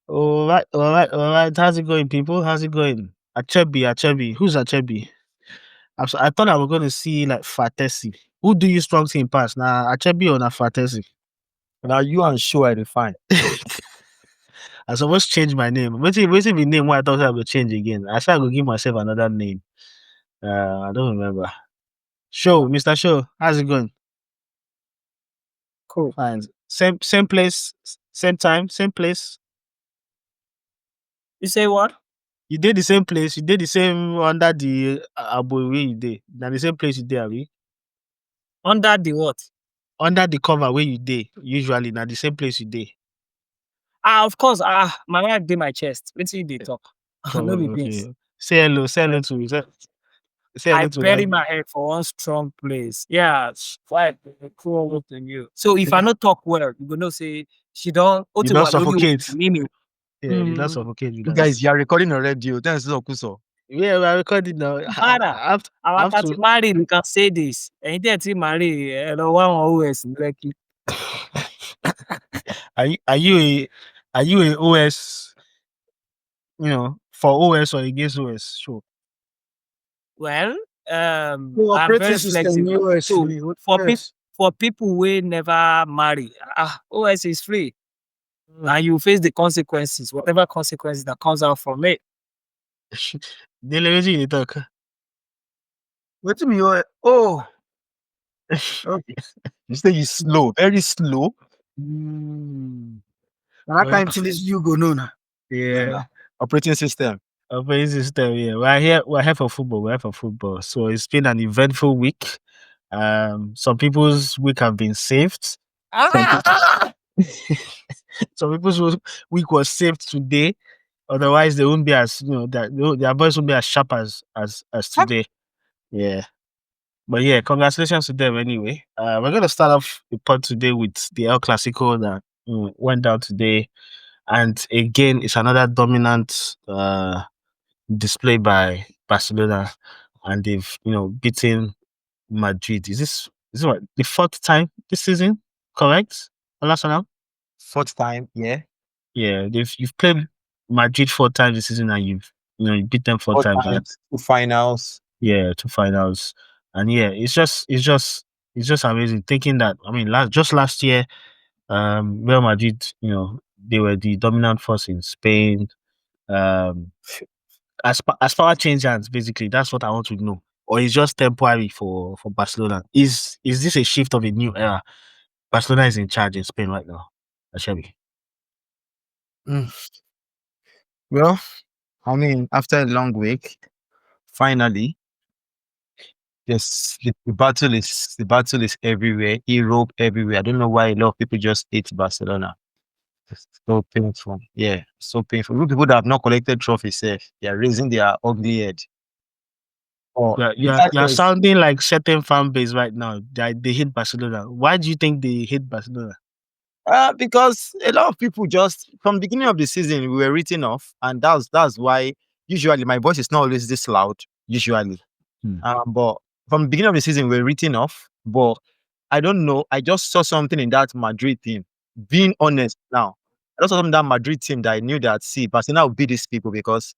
All right. How's it going, people? How's it going? Achebi. Who's Achebi? I thought I was going to see like Fatesi. Who do you strong team pass? Now Achebi or na Fatesi? Now you and show I define. I supposed to change my name. What's the name? Why I thought I would change again? I said I would give myself another name. I don't remember. Show, Mr. Show. How's it going? Cool. Fine. Same place, same time, same place. You say what? You did the same place. You did the same under the abo where you did. Now the same place you did, abi? Under the what? Under the cover where you did. Usually, now the same place you did. Of course. My wife did my chest. Wait till they talk. No be beans. Okay. Say hello to say hello I to bury that. my head for one strong place. Yeah, why cool over to you. So if I not talk well, you go know say she don't. You don't suffocate. Mimi. Yeah, you don't suffocate. You guys, you are recording on radio. Thanks to Okuso. Yeah, we are recording now. I Our have party to. married, we can say this. And then marry, one OS like Are you a OS? You know, for OS or against OS? Sure. well, I'm operating very system flexible. US So free. for people who never marry, OS is free. And you face the consequences, whatever consequences that comes out from it. Dele wetin you dey talk. Wetin be your okay. You say you slow, very slow. That kind of thing is you go know now. Yeah. Operating system. Operating system, yeah. We're here for football. So it's been an eventful week. Some people's week have been saved. Some people's week was saved today. Otherwise, they won't be as their voice won't be as sharp as today. Yeah. But yeah, congratulations to them anyway. We're gonna start off the pod today with the El Clasico that went down today. And again, it's another dominant display by Barcelona, and they've beaten Madrid. Is this what the fourth time this season? Correct, Olasunam? Fourth time, yeah. Yeah, you've played Madrid 4 times this season, and you beat them four times. Right? 2 finals. Yeah, 2 finals, and yeah, it's just amazing thinking that. I mean, last year, Real Madrid, they were the dominant force in Spain. As power change hands, basically, that's what I want to know. Or it's just temporary for Barcelona. Is this a shift of a new era? Barcelona is in charge in Spain right now. Ashebi. Well, I mean, after a long week, finally, yes, the battle is everywhere. Europe, everywhere. I don't know why a lot of people just hate Barcelona. It's so painful. Yeah, so painful. Even people that have not collected trophies, they are raising their ugly head. You're sounding like certain fan base right now. They hate Barcelona. Why do you think they hate Barcelona? Because a lot of people just from the beginning of the season we were written off, and that's why usually my voice is not always this loud. Usually, but from the beginning of the season we were written off. But I don't know. I just saw something in that Madrid team. Being honest now, I just saw something in that Madrid team that I knew that Barcelona would beat these people because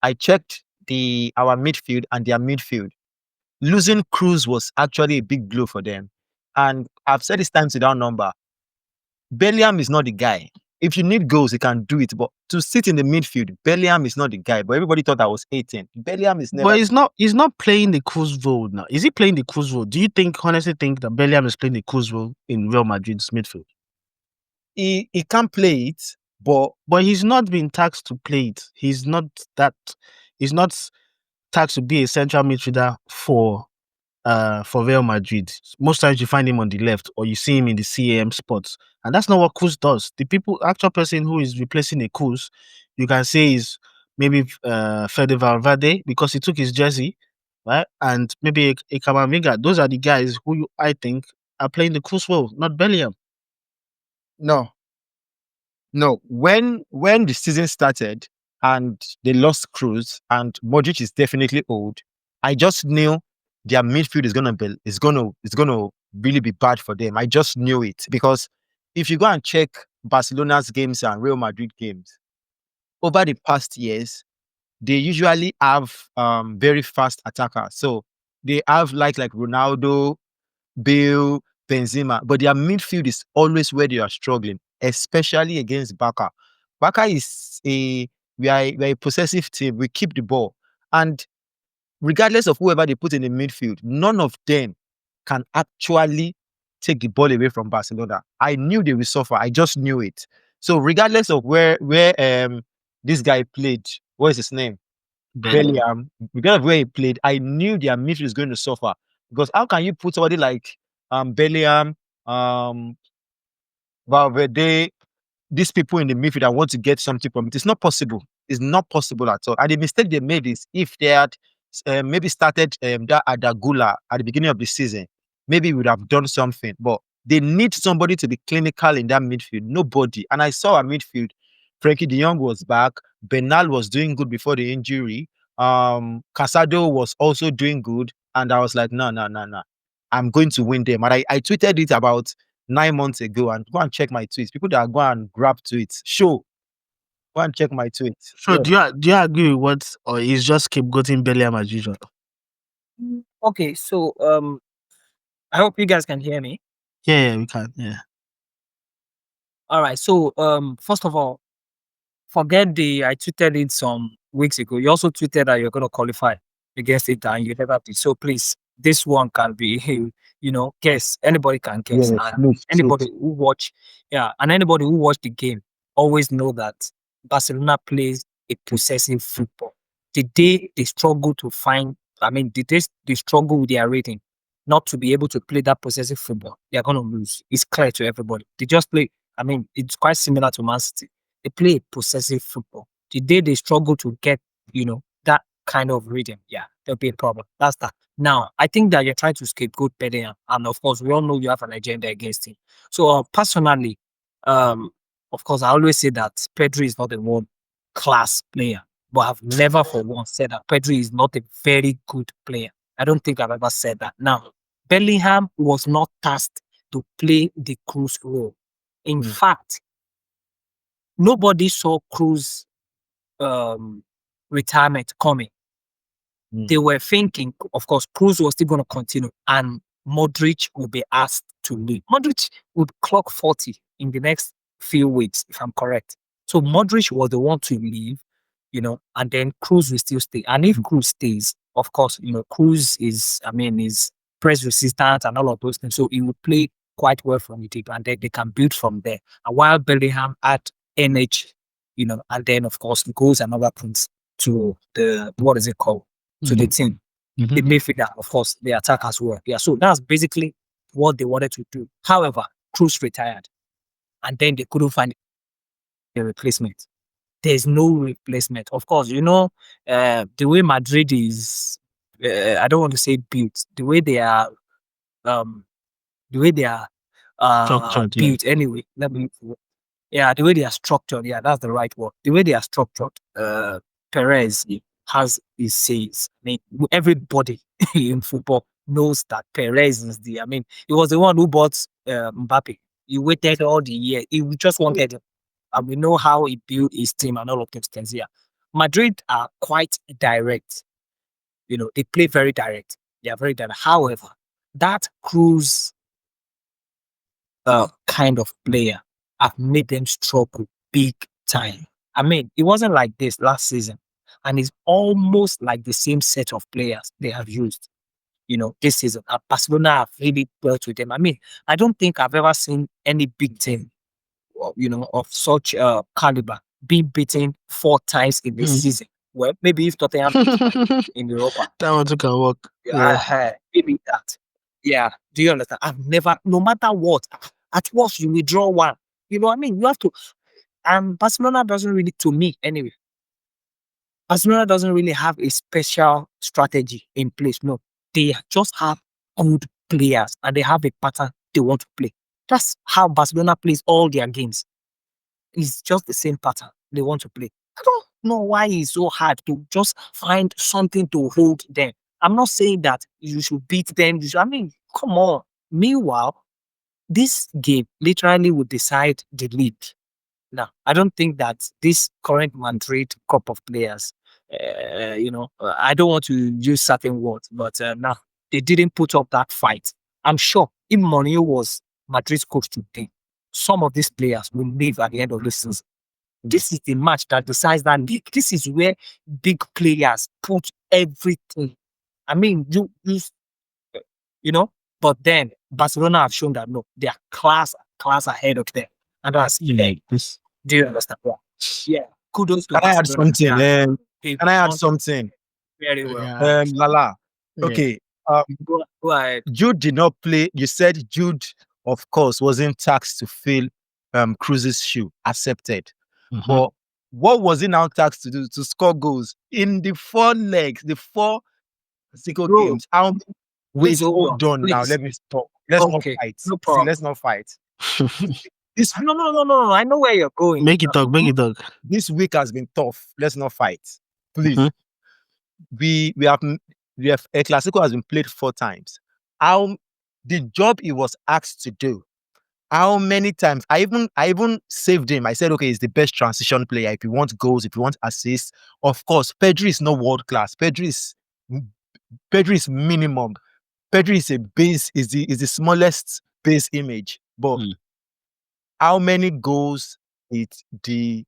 I checked our midfield and their midfield. Losing Cruz was actually a big blow for them, and I've said this time without number. Bellingham is not the guy. If you need goals, he can do it. But to sit in the midfield, Bellingham is not the guy. But everybody thought I was 18. Bellingham is never. But he's not playing the Cruz role now. Is he playing the Cruz role? Do you honestly think that Bellingham is playing the Cruz role in Real Madrid's midfield? He can play it, but he's not been tasked to play it. He's not tasked to be a central midfielder for Real Madrid. Most times you find him on the left or you see him in the CAM spots. And that's not what Cruz does. The actual person who is replacing a Cruz, you can say is maybe Fede Valverde because he took his jersey, right? And maybe a Camavinga. Those are the guys who I think are playing the Cruz role, not Bellingham. No. When the season started and they lost Cruz and Modric is definitely old, I just knew their midfield is gonna really be bad for them. I just knew it because if you go and check Barcelona's games and Real Madrid games, over the past years, they usually have very fast attackers. So they have like Ronaldo, Bale, Benzema, but their midfield is always where they are struggling, especially against Barca. Barca is we are a possessive team. We keep the ball, and regardless of whoever they put in the midfield, none of them can actually take the ball away from Barcelona. I knew they will suffer. I just knew it. So regardless of where this guy played, what is his name? Bellingham, because of where he played, I knew their midfield is going to suffer. Because how can you put somebody like Bellingham, um, Valverde, these people in the midfield that want to get something from it? It's not possible. It's not possible at all. And the mistake they made is if they had maybe started that Adagula at the beginning of the season, maybe we would have done something. But they need somebody to be clinical in that midfield. Nobody. And I saw a midfield. Frankie de Jong was back. Bernal was doing good before the injury. Casado was also doing good. And I was like, no, no, no, no. I'm going to win them. And I tweeted it about 9 months ago, and go and check my tweets. People that go and grab tweets, go and check my tweets. So do you agree with what, or is just scapegoating Bellingham as usual? Okay, so I hope you guys can hear me. Yeah, we can. Yeah. All right. So first of all, forget I tweeted it some weeks ago. You also tweeted that you're gonna qualify against it and you never did. So please, this one can be guess. Anybody can guess. Yes, And please, anybody who watch the game always know that Barcelona plays a possessive football. The day they struggle to find, the day they struggle with their rating, not to be able to play that possessive football, they're gonna lose. It's clear to everybody. They just play. It's quite similar to Man City. They play possessive football. The day they struggle to get, that kind of rhythm, yeah, there'll be a problem. That's that. Now, I think that you're trying to scapegoat Bellingham, and of course, we all know you have an agenda against him. So, personally, of course, I always say that Pedri is not a world class player, but I've never for once said that Pedri is not a very good player. I don't think I've ever said that. Now, Bellingham was not tasked to play the Cruz role. In fact, nobody saw Cruz retirement coming. They were thinking, of course, Cruz was still going to continue and Modric will be asked to leave. Modric would clock 40 in the next few weeks, if I'm correct. So Modric was the one to leave, and then Cruz will still stay. And if Cruz stays, of course, Cruz is press resistant and all of those things. So he would play quite well from the deep and then they can build from there. And while Bellingham had NH, and then of course goes and other points to the, what is it called? To the team. The midfielder, of course, the attack as well. Yeah, so that's basically what they wanted to do. However, Cruz retired and then they couldn't find a replacement. There's no replacement. Of course, the way Madrid is, I don't want to say built, the way they are Structured, yeah. built anyway. The way they are structured, yeah, that's the right word. The way they are structured, Perez has his says. Everybody in football knows that Perez is he was the one who bought Mbappe. He waited all the year. He just wanted him. And we know how he built his team and all of those things here. Madrid are quite direct. They play very direct. They are very direct. However, that Cruz kind of player have made them struggle big time. It wasn't like this last season. And it's almost like the same set of players they have used, this season. And Barcelona have really dealt with them. I don't think I've ever seen any big team, of such caliber being beaten 4 times in this season. Well, maybe if Tottenham in Europa. That one took a walk. Maybe that. Yeah. Do you understand? I've never, no matter what, at worst you withdraw one. You have to. And Barcelona doesn't really, to me anyway, Barcelona doesn't really have a special strategy in place. No, they just have good players and they have a pattern they want to play. That's how Barcelona plays all their games. It's just the same pattern they want to play. I don't know why it's so hard to just find something to hold them. I'm not saying that you should beat them. Come on. Meanwhile, this game literally would decide the league. Now, I don't think that this current Madrid crop of players, I don't want to use certain words, but now they didn't put up that fight. I'm sure if Mourinho was Madrid's coach today, some of these players will leave at the end of the season. This is the match that decides that league. This is where big players put everything. I mean, you know, but then Barcelona have shown that no, they are class ahead of them. And that's this. do you understand? Yeah. Kudos to Can I add Barcelona. something? Yeah. They've Can I add done something? very well. Yeah. Lala. Yeah. Okay. Go ahead. Jude did not play. You said Jude, of course, wasn't taxed to fill Cruz's shoe. Accepted. Mhm. But what was he now taxed to do? To score goals in the 4 legs, the 4 single Bro, games. Wait, please hold hold on, on now. please. Let me stop. Let's not Okay, fight. no See, problem. let's not fight. This No. I know where you're going. Make it talk. Make it talk. this week has been tough. Let's not fight, please. Mhm. We have a Clasico has been played 4 times. How the job he was asked to do? How many times? I even saved him. I said, okay, he's the best transition player. If you want goals, if you want assists, of course, Pedri is not world class. Pedri is minimum. Pedri is a base. Is the smallest base image. But how many goals did the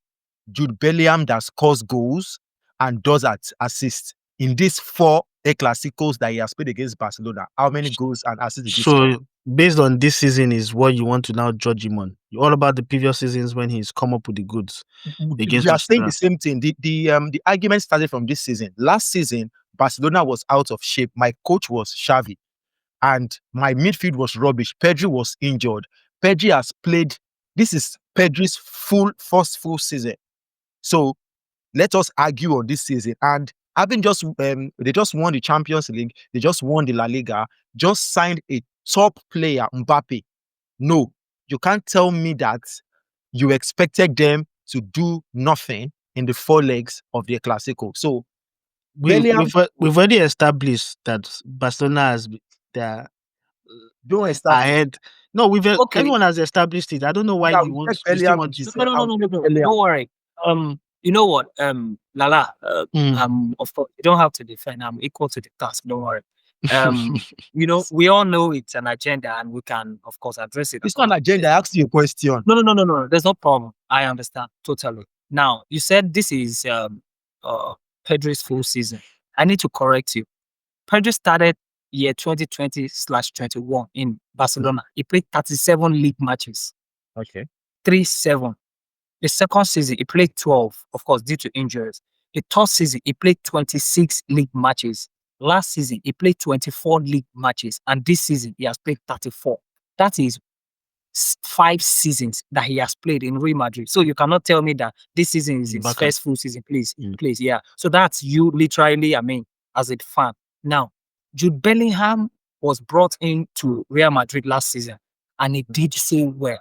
Jude Bellingham that scores goals and does assists in these 4 El Clasicos that he has played against Barcelona? How many goals and assists did he score? So based on this season is what you want to now judge him on. You're all about the previous seasons when he's come up with the goods against We are saying Barcelona. the same thing. The argument started from this season. Last season, Barcelona was out of shape. My coach was Xavi, and my midfield was rubbish. Pedri was injured. Pedri has played. This is Pedri's first full season. So let us argue on this season. And having just they just won the Champions League, they just won the La Liga, just signed a top player, Mbappe. No, you can't tell me that you expected them to do nothing in the 4 legs of the Clasico. So Bellingham, We've already established that Barcelona has they're don't establish. ahead. No, Okay. everyone has established it. I don't know why Yeah, you we want check you still Bellingham want is- to. No. Bellingham. Don't worry. You know what? Lala, Mm. of course, you don't have to defend. I'm equal to the task. Don't worry. We all know it's an agenda, and we can, of course, address it. It's not an agenda. I asked you a question. No. There's no problem. I understand totally. Now, you said this is Pedro's full season. I need to correct you. Pedro started year 2020/21 in Barcelona. He played 37 league matches, Okay. 3-7. The second season, he played 12, of course, due to injuries. The third season, he played 26 league matches. Last season, he played 24 league matches. And this season, he has played 34. That is 5 seasons that he has played in Real Madrid. So you cannot tell me that this season is his Barca. first full season, please. Please, yeah. So that's you literally, as a fan. Now, Jude Bellingham was brought into Real Madrid last season and he did so well.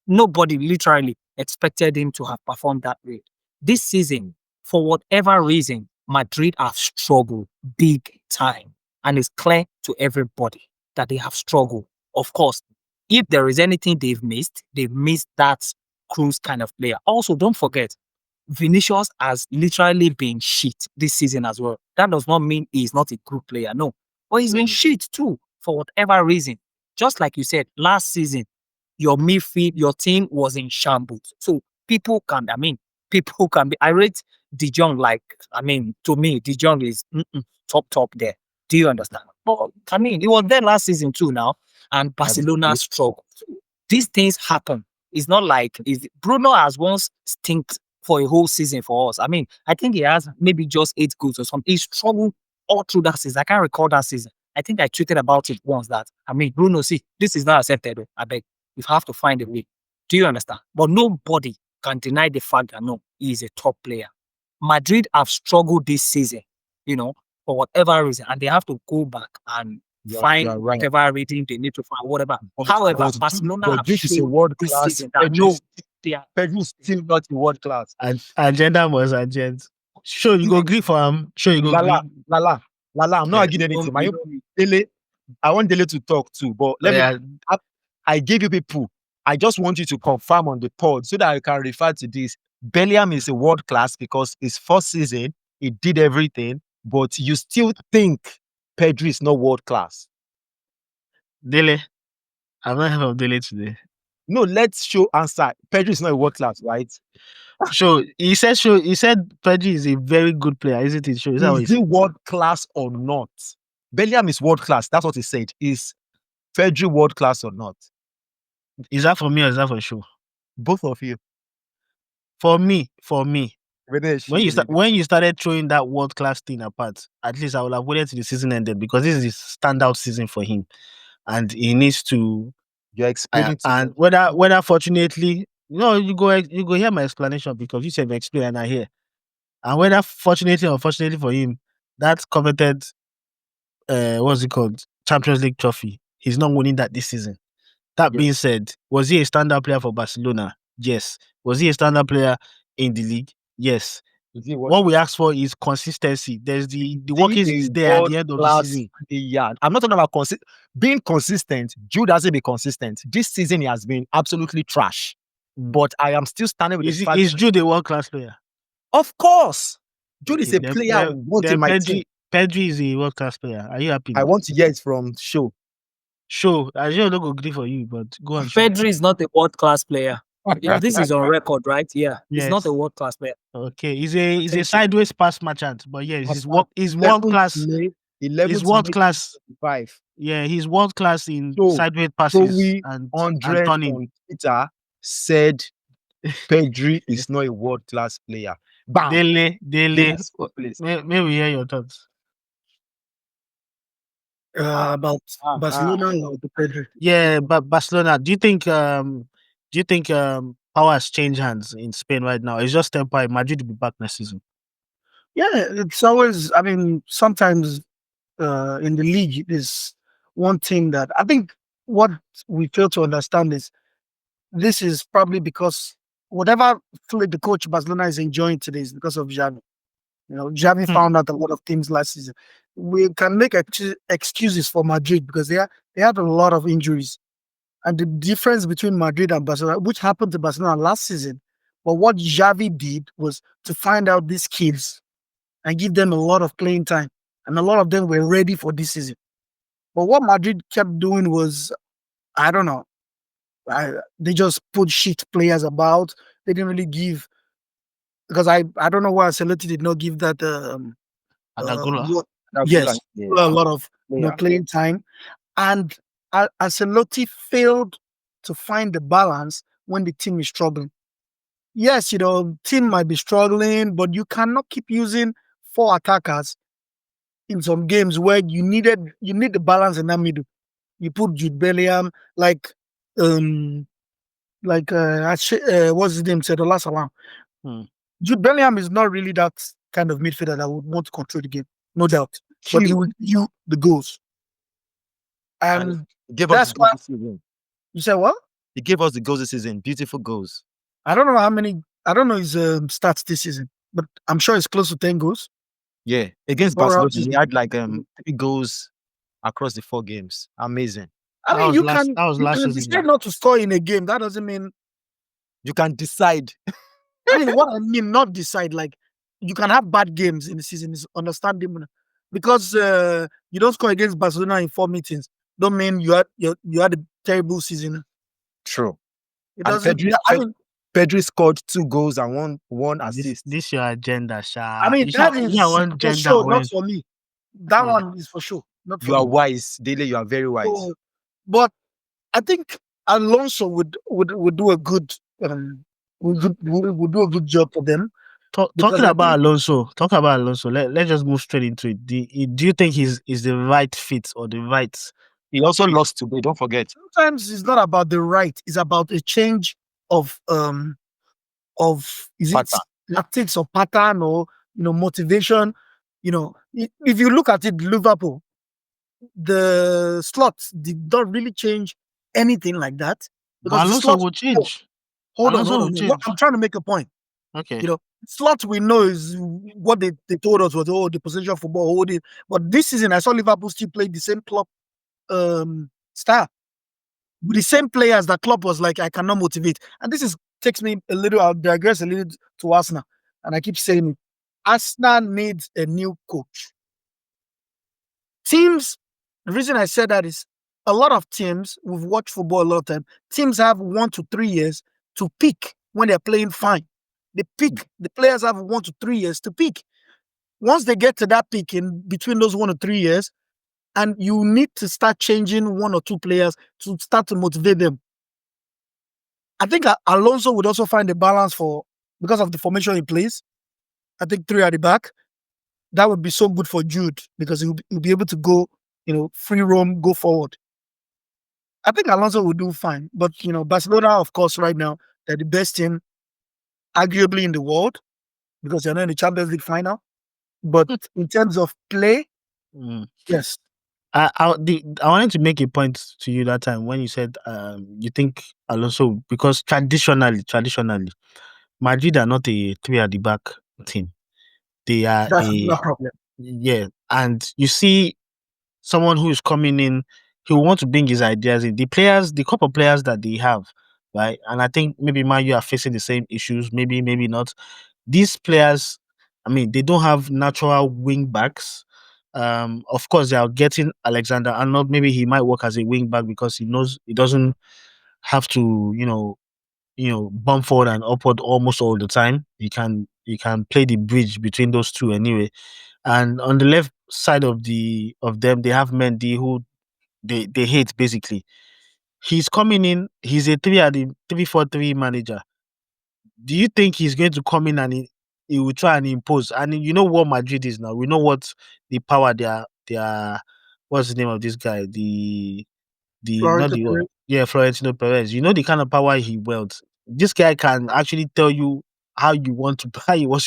Nobody literally expected him to have performed that way. This season, for whatever reason, Madrid have struggled big time. And it's clear to everybody that they have struggled. Of course, if there is anything they've missed that Cruz kind of player. Also, don't forget, Vinicius has literally been shit this season as well. That does not mean he's not a good player, no. But he's been shit too, for whatever reason. Just like you said, last season, your midfield, your team was in shambles. So people can be. I rate De Jong to me, De Jong is top there. Do you understand? But he was there last season too now, and Barcelona struggled. These things happen. It's not like Bruno has once stinked for a whole season for us. I think he has maybe just 8 goals or something. He struggled all through that season. I can't recall that season. I think I tweeted about it once that, Bruno, see, this is not acceptable. I beg. You have to find a way. Do you understand? But nobody can deny the fact that no, he is a top player. Madrid have struggled this season, for whatever reason, and they have to go back and find whatever reading they need to find, whatever. However, Barcelona have this is a showed world this class. season that no, they are Pedro is still not in world class. And agenda was agenda. Sure, you go agree for him. Sure, you go agree. Lala. I'm not arguing anything. I want Dele to talk too, but I gave you people. I just want you to confirm on the pod so that I can refer to this. Bellingham is a world class because his first season, he did everything, but you still think Pedri is not world class. Dele. I've not heard of Dele today. No, let's show answer. Pedri is not a world class, right? Show. He said Pedri is a very good player, isn't it? Show. Is that what he Is he said? world class or not? Bellingham is world class. That's what he said. Is Pedri world class or not? Is that for me or is that for show? Both of you. For me. When you started throwing that world class thing apart, at least I would have waited till the season ended because this is his standout season for him, and he needs to. You're explaining to and me. whether fortunately, you go hear my explanation because you said explain and I hear, and whether fortunately or unfortunately for him, that coveted, what's it called, Champions League trophy, he's not winning that this season. That being said, was he a standout player for Barcelona? Yes. Was he a standout player in the league? Yes. What we ask for is consistency. There's the workings is there at the end of the season. Yeah, I'm not talking about being consistent. Jude hasn't been consistent. This season he has been absolutely trash. But I am still standing with the fact. Is Jude a world class player? Of course. Jude is a player I want in my team. Pedri is a world class player. Are you happy? I want to hear it from Show. Show. I don't go agree for you, but go on. Pedri is not a world class player. This is on record, right? Yeah. He's not a world class player. Okay. He's a sideways pass merchant, but yeah, he's world class. He's world class. 5. Yeah, he's world class in sideways passes and turning. Peter said Pedri is not a world class player. Bam. Dele. May we hear your thoughts about Barcelona or the Pedri? Yeah, but Barcelona. Do you think power has changed hands in Spain right now? It's just temporary. Madrid will be back next season. Yeah, it's always. I mean, sometimes in the league, there's one thing that I think what we fail to understand is this is probably because whatever the coach Barcelona is enjoying today is because of Xavi. Xavi found out a lot of things last season. We can make excuses for Madrid because they had a lot of injuries. And the difference between Madrid and Barcelona, which happened to Barcelona last season, but what Xavi did was to find out these kids and give them a lot of playing time. And a lot of them were ready for this season. But what Madrid kept doing was, I don't know, they just put shit players about. They didn't really give, because I don't know why Ancelotti did not give that yes, a lot of playing time. And Ancelotti failed to find the balance when the team is struggling. Yes, team might be struggling, but you cannot keep using 4 attackers in some games where you need the balance in that middle. You put Jude Bellingham what's his name said the last alarm. Jude Bellingham is not really that kind of midfielder that would want to control the game, no doubt. But he will give you the goals. And that's why you said what? He gave us the goals this season. Beautiful goals. I don't know how many. I don't know his stats this season, but I'm sure it's close to 10 goals. Yeah, against Barcelona, he had 3 goals across the 4 games. Amazing. I mean, you can decide not to score in a game. That doesn't mean you can decide. I mean, what I mean, not decide. Like, you can have bad games in the season. Is understandable because you don't score against Barcelona in 4 meetings. Don't mean you had a terrible season. True. It doesn't. Pedri scored 2 goals and one assist. This your agenda, Sha. I mean, that is for sure, not for me. That one is for sure. Not for you are wise, Dele. You are very wise. But I think Alonso would do a good would do a good job for them. Talking about Alonso. Let's just move straight into it. Do you think he's the right fit or the right? He also lost today. Don't forget. Sometimes it's not about the right. It's about a change of is it tactics or pattern or motivation. If you look at it, Liverpool, the slots did not really change anything like that. Because Alonso will change. Hold on. I'm trying to make a point. Okay. Slots we know is what they told us was the possession football holding. But this season I saw Liverpool still play the same club style. with the same players that Klopp was like, I cannot motivate. And this is takes me a little, I'll digress a little to Arsenal. And I keep saying it. Arsenal needs a new coach. Teams, the reason I said that is a lot of teams, we've watched football a lot of time, teams have 1 to 3 years to pick when they're playing fine. They pick, the players have 1 to 3 years to pick. Once they get to that peak in between those 1 or 3 years, and you need to start changing 1 or 2 players to start to motivate them. I think Alonso would also find a balance because of the formation he plays. I think 3 at the back. That would be so good for Jude because he'll be able to go, free roam, go forward. I think Alonso will do fine. But, Barcelona, of course, right now, they're the best team, arguably in the world, because they're not in the Champions League final. But in terms of play, yes. I wanted to make a point to you that time when you said you think Alonso, because traditionally, Madrid are not a 3 at the back team. They are That's no problem. and you see someone who is coming in, he will want to bring his ideas in. The couple of players that they have, right? And I think maybe Man U are facing the same issues, maybe not. These players, I mean, they don't have natural wing backs. Of course, they are getting Alexander Arnold. Maybe he might work as a wing back because he knows he doesn't have to, bump forward and upward almost all the time. He can play the bridge between those two anyway. And on the left side of them, they have Mendy, who they hate basically. He's coming in. He's a 3-4-3 manager. Do you think he's going to come in and he will try and impose? And you know what Madrid is now. We know what the power they are. What's the name of this guy? Florentino Perez. You know the kind of power he wields. This guy can actually tell you how he wants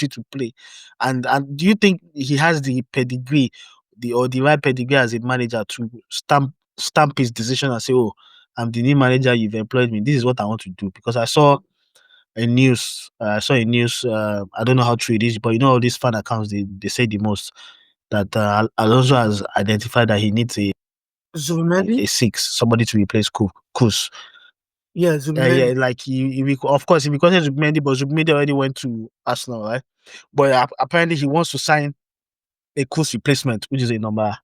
you to play. And do you think he has the pedigree, the right pedigree as a manager to stamp his decision and say, "Oh, I'm the new manager. You've employed me. This is what I want to do." Because I saw a news. I don't know how true it is, but all these fan accounts, they say the most that Alonso has identified that he needs a 6, somebody to replace Kuz. Yeah, Zubimendi. Like of course, he requested Zubimendi, but Zubimendi already went to Arsenal, right? But apparently, he wants to sign a Kuz replacement, which is a number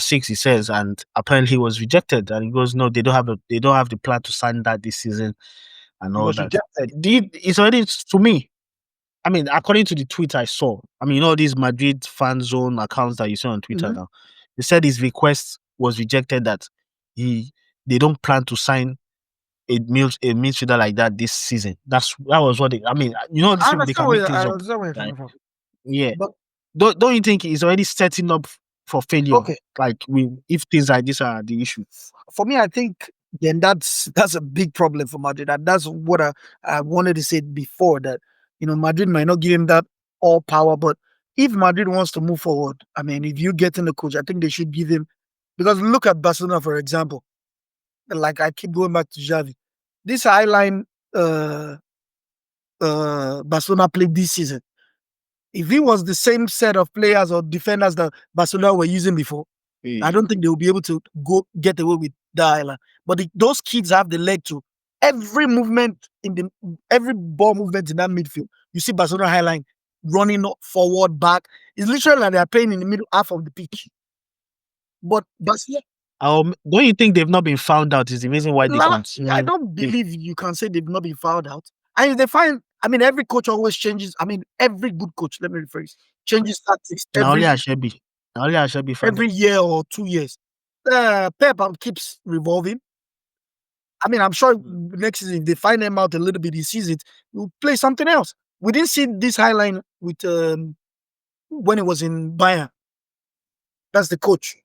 6, he says, and apparently he was rejected. And he goes, no, they don't have the plan to sign that this season, and all that. It's already, to me. I mean, according to the tweet I saw, I mean, all these Madrid fan zone accounts that you see on Twitter now, they said his request was rejected, that they don't plan to sign a midfielder like that this season. That was what they. I mean, this people, they can make things up. Right? Yeah, but don't you think he's already setting up for failure? Okay. Like if things like this are the issue. For me, I think then that's a big problem for Madrid, and that's what I wanted to say before, that Madrid might not give him that all power, but if Madrid wants to move forward, I mean, if you get in the coach, I think they should give him, because look at Barcelona, for example. Like, I keep going back to Xavi. This high line Barcelona played this season, if it was the same set of players or defenders that Barcelona were using before, I don't think they will be able to get away with that island. But those kids have the leg to every movement every ball movement in that midfield. You see Barcelona high line running forward, back. It's literally like they are playing in the middle half of the pitch. But Barcelona, don't you think they've not been found out is the reason why they continue? I don't believe you can say they've not been found out. And if they find, I mean, every coach always changes. I mean, every good coach, let me rephrase, changes tactics every year or 2 years. Pep keeps revolving. I mean, I'm sure next season, if they find them out a little bit this season, we'll play something else. We didn't see this high line with when it was in Bayern. That's the coach.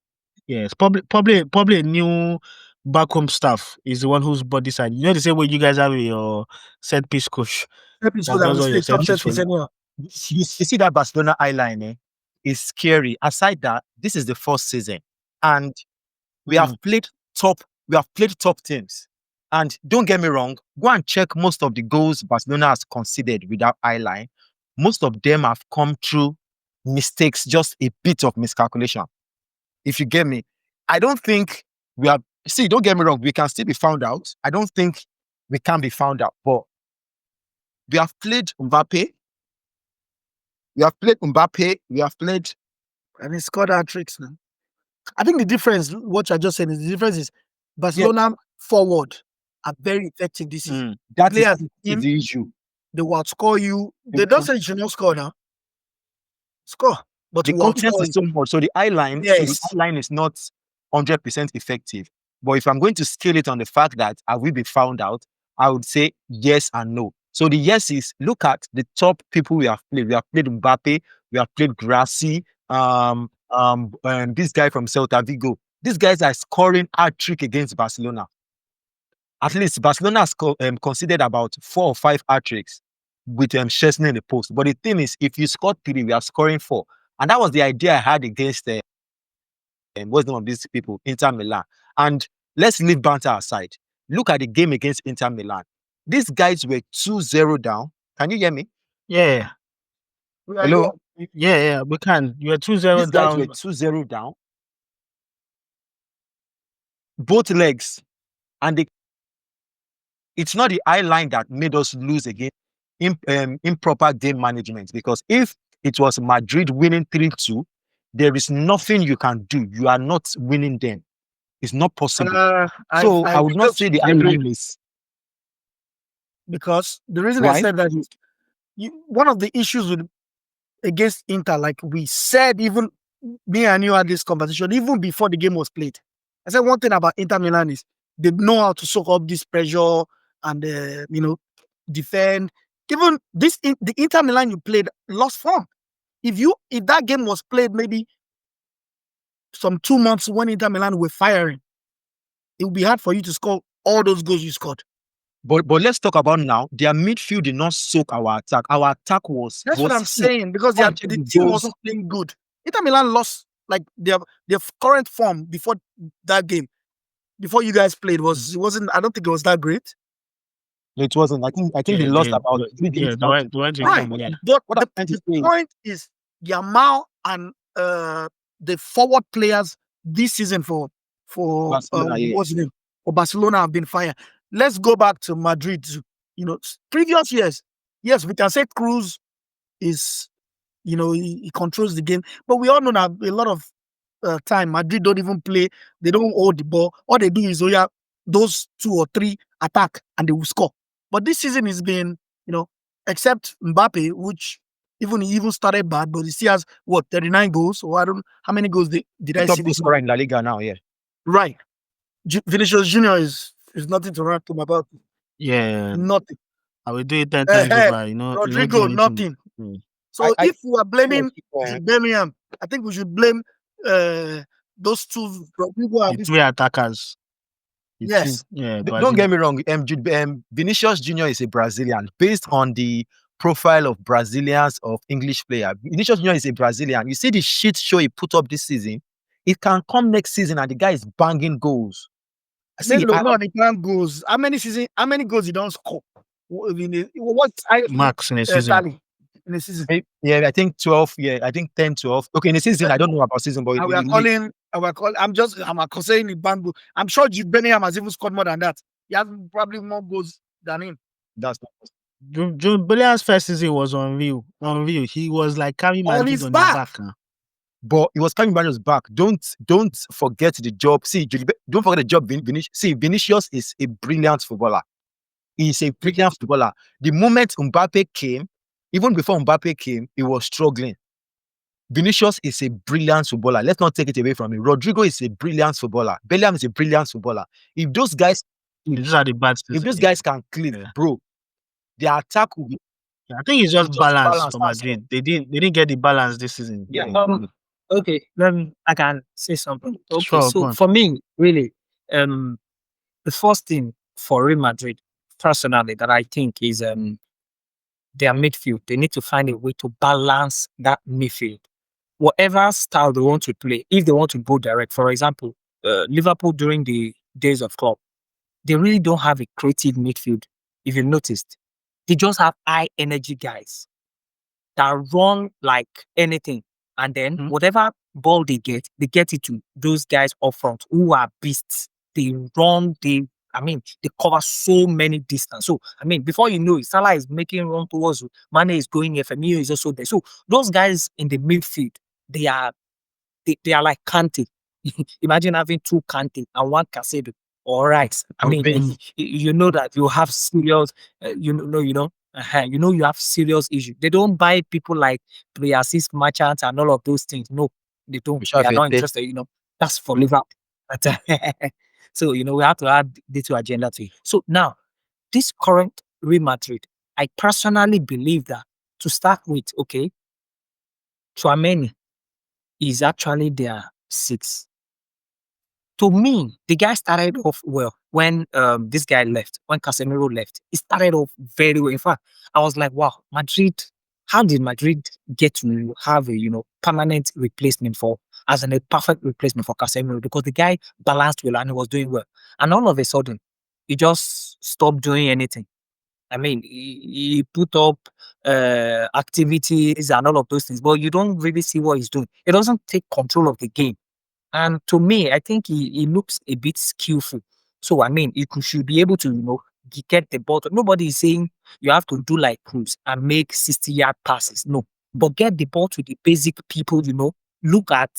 Yes, probably a new backroom staff is the one who's bought this side. The same way you guys have your set piece coach. You see that Barcelona eye line is scary. Aside that, this is the first season, and we have played top teams. And don't get me wrong, go and check most of the goals Barcelona has conceded with that eye line. Most of them have come through mistakes, just a bit of miscalculation. If you get me, I don't think we have See, don't get me wrong, we can still be found out. I don't think we can be found out, but we have played Mbappe. We have played Mbappe. We have played. And he scored hat tricks now. I think the difference, what I just said, is the difference is Barcelona forward are very effective this season. That Play as a is team, the issue. they will outscore you. They don't say you should not score now. Score. But The we will confidence outscore is so much. So the eye line, Yes. is not 100% effective. But if I'm going to scale it on the fact that I will be found out, I would say yes and no. So the yes is, look at the top people we have played. We have played Mbappe, we have played Grassi, this guy from Celta Vigo. These guys are scoring hat-trick against Barcelona. At least Barcelona has considered about 4 or 5 hat-tricks with Szczesny in the post. But the thing is, if you score 3, we are scoring 4. And that was the idea I had against what's the name of these people? Inter Milan. And let's leave Banter aside. Look at the game against Inter Milan. These guys were 2-0 down. Can you hear me? Yeah. Hello? Yeah, we can. You are 2-0 These guys down. were 2-0 down. Both legs. And it's not the eye line that made us lose again. Improper game management. Because if it was Madrid winning 3-2, there is nothing you can do. You are not winning them. It's not possible. I would not say the eye line is. Because the reason I said that is one of the issues against Inter, like we said, even me and you had this conversation even before the game was played. I said one thing about Inter Milan is they know how to soak up this pressure and defend. Even the Inter Milan you played lost form. If that game was played maybe some 2 months when Inter Milan were firing, it would be hard for you to score all those goals you scored. But let's talk about now. Their midfield did not soak our attack. Our attack was. That's what I'm saying, because the team wasn't playing good. Inter Milan lost like their current form before that game. Before you guys played, it wasn't. I don't think it was that great. It wasn't. I think they lost about 3 games. Right. But the point is Yamal and the forward players this season for Barcelona, what's his name? For Barcelona have been fire. Let's go back to Madrid. Previous years, yes, we can say Cruz is, he controls the game, but we all know that a lot of time Madrid don't even play. They don't hold the ball. All they do is those 2 or 3 attack and they will score. But this season has been, except Mbappe, which he even started bad, but he still has 39 goals. Or I don't know how many goals did I see this scorer in La Liga now, yeah. Right. Vinicius Junior is nothing to write home about. Yeah. Nothing. I will do it 10 times over, Rodrigo, nothing. So if we are blaming Bellingham, I think we should blame those 2 Rodrigo and the 3 attackers. Yes. Yeah. Don't get me wrong. Vinicius Junior is a Brazilian. Based on the profile of Brazilians, of English player, Vinicius Junior is a Brazilian. You see the shit show he put up this season. It can come next season and the guy is banging goals. He can't goals. How many goals he don't score? Max in a season. In a season. Yeah, I think 12. Yeah, I think 10, 12. Okay, in a season, I don't know about season, but I'm considering the bang goal. I'm sure Jude Bellingham has even scored more than that. He has probably more goals than him. That's not possible. Jude Bellingham's first season was unreal. He was like carrying Madrid on his back. But it was coming back his back. Don't forget the job. See, don't forget the job. Vinicius is a brilliant footballer. He's a brilliant footballer. The moment Mbappe came, even before Mbappe came, he was struggling. Vinicius is a brilliant footballer. Let's not take it away from him. Rodrigo is a brilliant footballer. Bellingham is a brilliant footballer. If those guys, these are the bad. If those guys can click, bro, their attack will be. I think it's just balance for Madrid. They didn't get the balance this season. Yeah. Okay. Then I can say something. Okay. Sure, so for me, really, the first thing for Real Madrid, personally, that I think is their midfield. They need to find a way to balance that midfield. Whatever style they want to play, if they want to go direct, for example, Liverpool during the days of Klopp, they really don't have a creative midfield. If you've noticed, they just have high energy guys that run like anything. And then whatever ball they get it to those guys up front who are beasts. they run, they cover so many distance. So before you know it, Salah is making run towards you, Mane is going, FMU is also there. So those guys in the midfield, they are like Kante. Imagine having two Kante and one Casado. All right. You know that you have serious, you have serious issue. They don't buy people like pre-assist merchants and all of those things. No, they don't. They are not interested. That's for Liverpool. So we have to add the two agenda to it. So now, this current Real Madrid, I personally believe that to start with, okay, Tchouaméni is actually their 6. To me, the guy started off well when this guy left, when Casemiro left. He started off very well. In fact, I was like, wow, Madrid, how did Madrid get to have a permanent replacement as a perfect replacement for Casemiro? Because the guy balanced well and he was doing well. And all of a sudden, he just stopped doing anything. He put up activities and all of those things, but you don't really see what he's doing. He doesn't take control of the game. And to me, I think he looks a bit skillful. So, he should be able to, get the ball. Nobody is saying you have to do like Cruz and make 60-yard passes. No. But get the ball to the basic people, look at,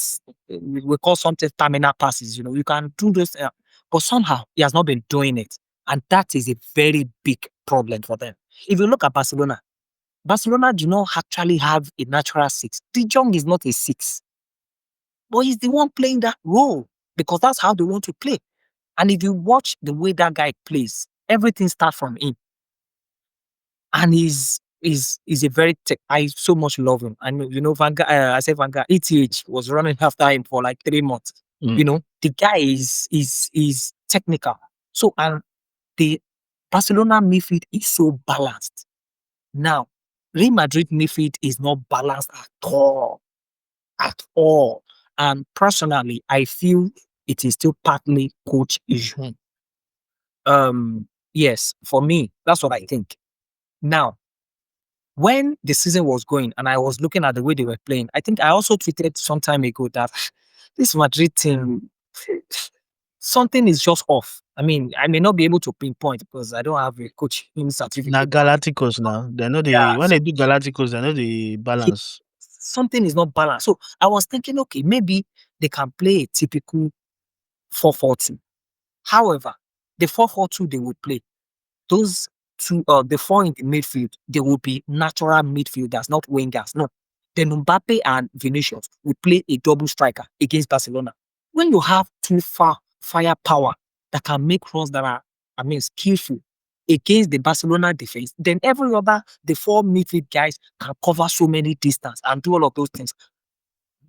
we call something terminal passes. You can do those. But somehow, he has not been doing it. And that is a very big problem for them. If you look at Barcelona do not actually have a natural 6. De Jong is not a 6. But he's the one playing that role because that's how they want to play. And if you watch the way that guy plays, everything starts from him. And he's a very I so much love him. And Van Gaal, Van Gaal, ETH was running after him for like 3 months. The guy is technical. So and the Barcelona midfield is so balanced. Now, Real Madrid midfield is not balanced at all. At all. And personally, I feel it is still partly coach issue. Yes, for me, that's what I think. Now, when the season was going and I was looking at the way they were playing, I think I also tweeted some time ago that this Madrid team, something is just off. I may not be able to pinpoint because I don't have a coaching certificate. Now Galacticos now. They know when they do Galacticos, they know the balance. Something is not balanced. So I was thinking, okay, maybe they can play a typical 4-4-2. However, the 4-4-2 they would play, those two, the 4 in the midfield, they will be natural midfielders, not wingers. No. Then Mbappe and Vinicius will play a double striker against Barcelona. When you have two firepower that can make runs that are, skillful against the Barcelona defense, then the 4 midfield guys can cover so many distance and do all of those things.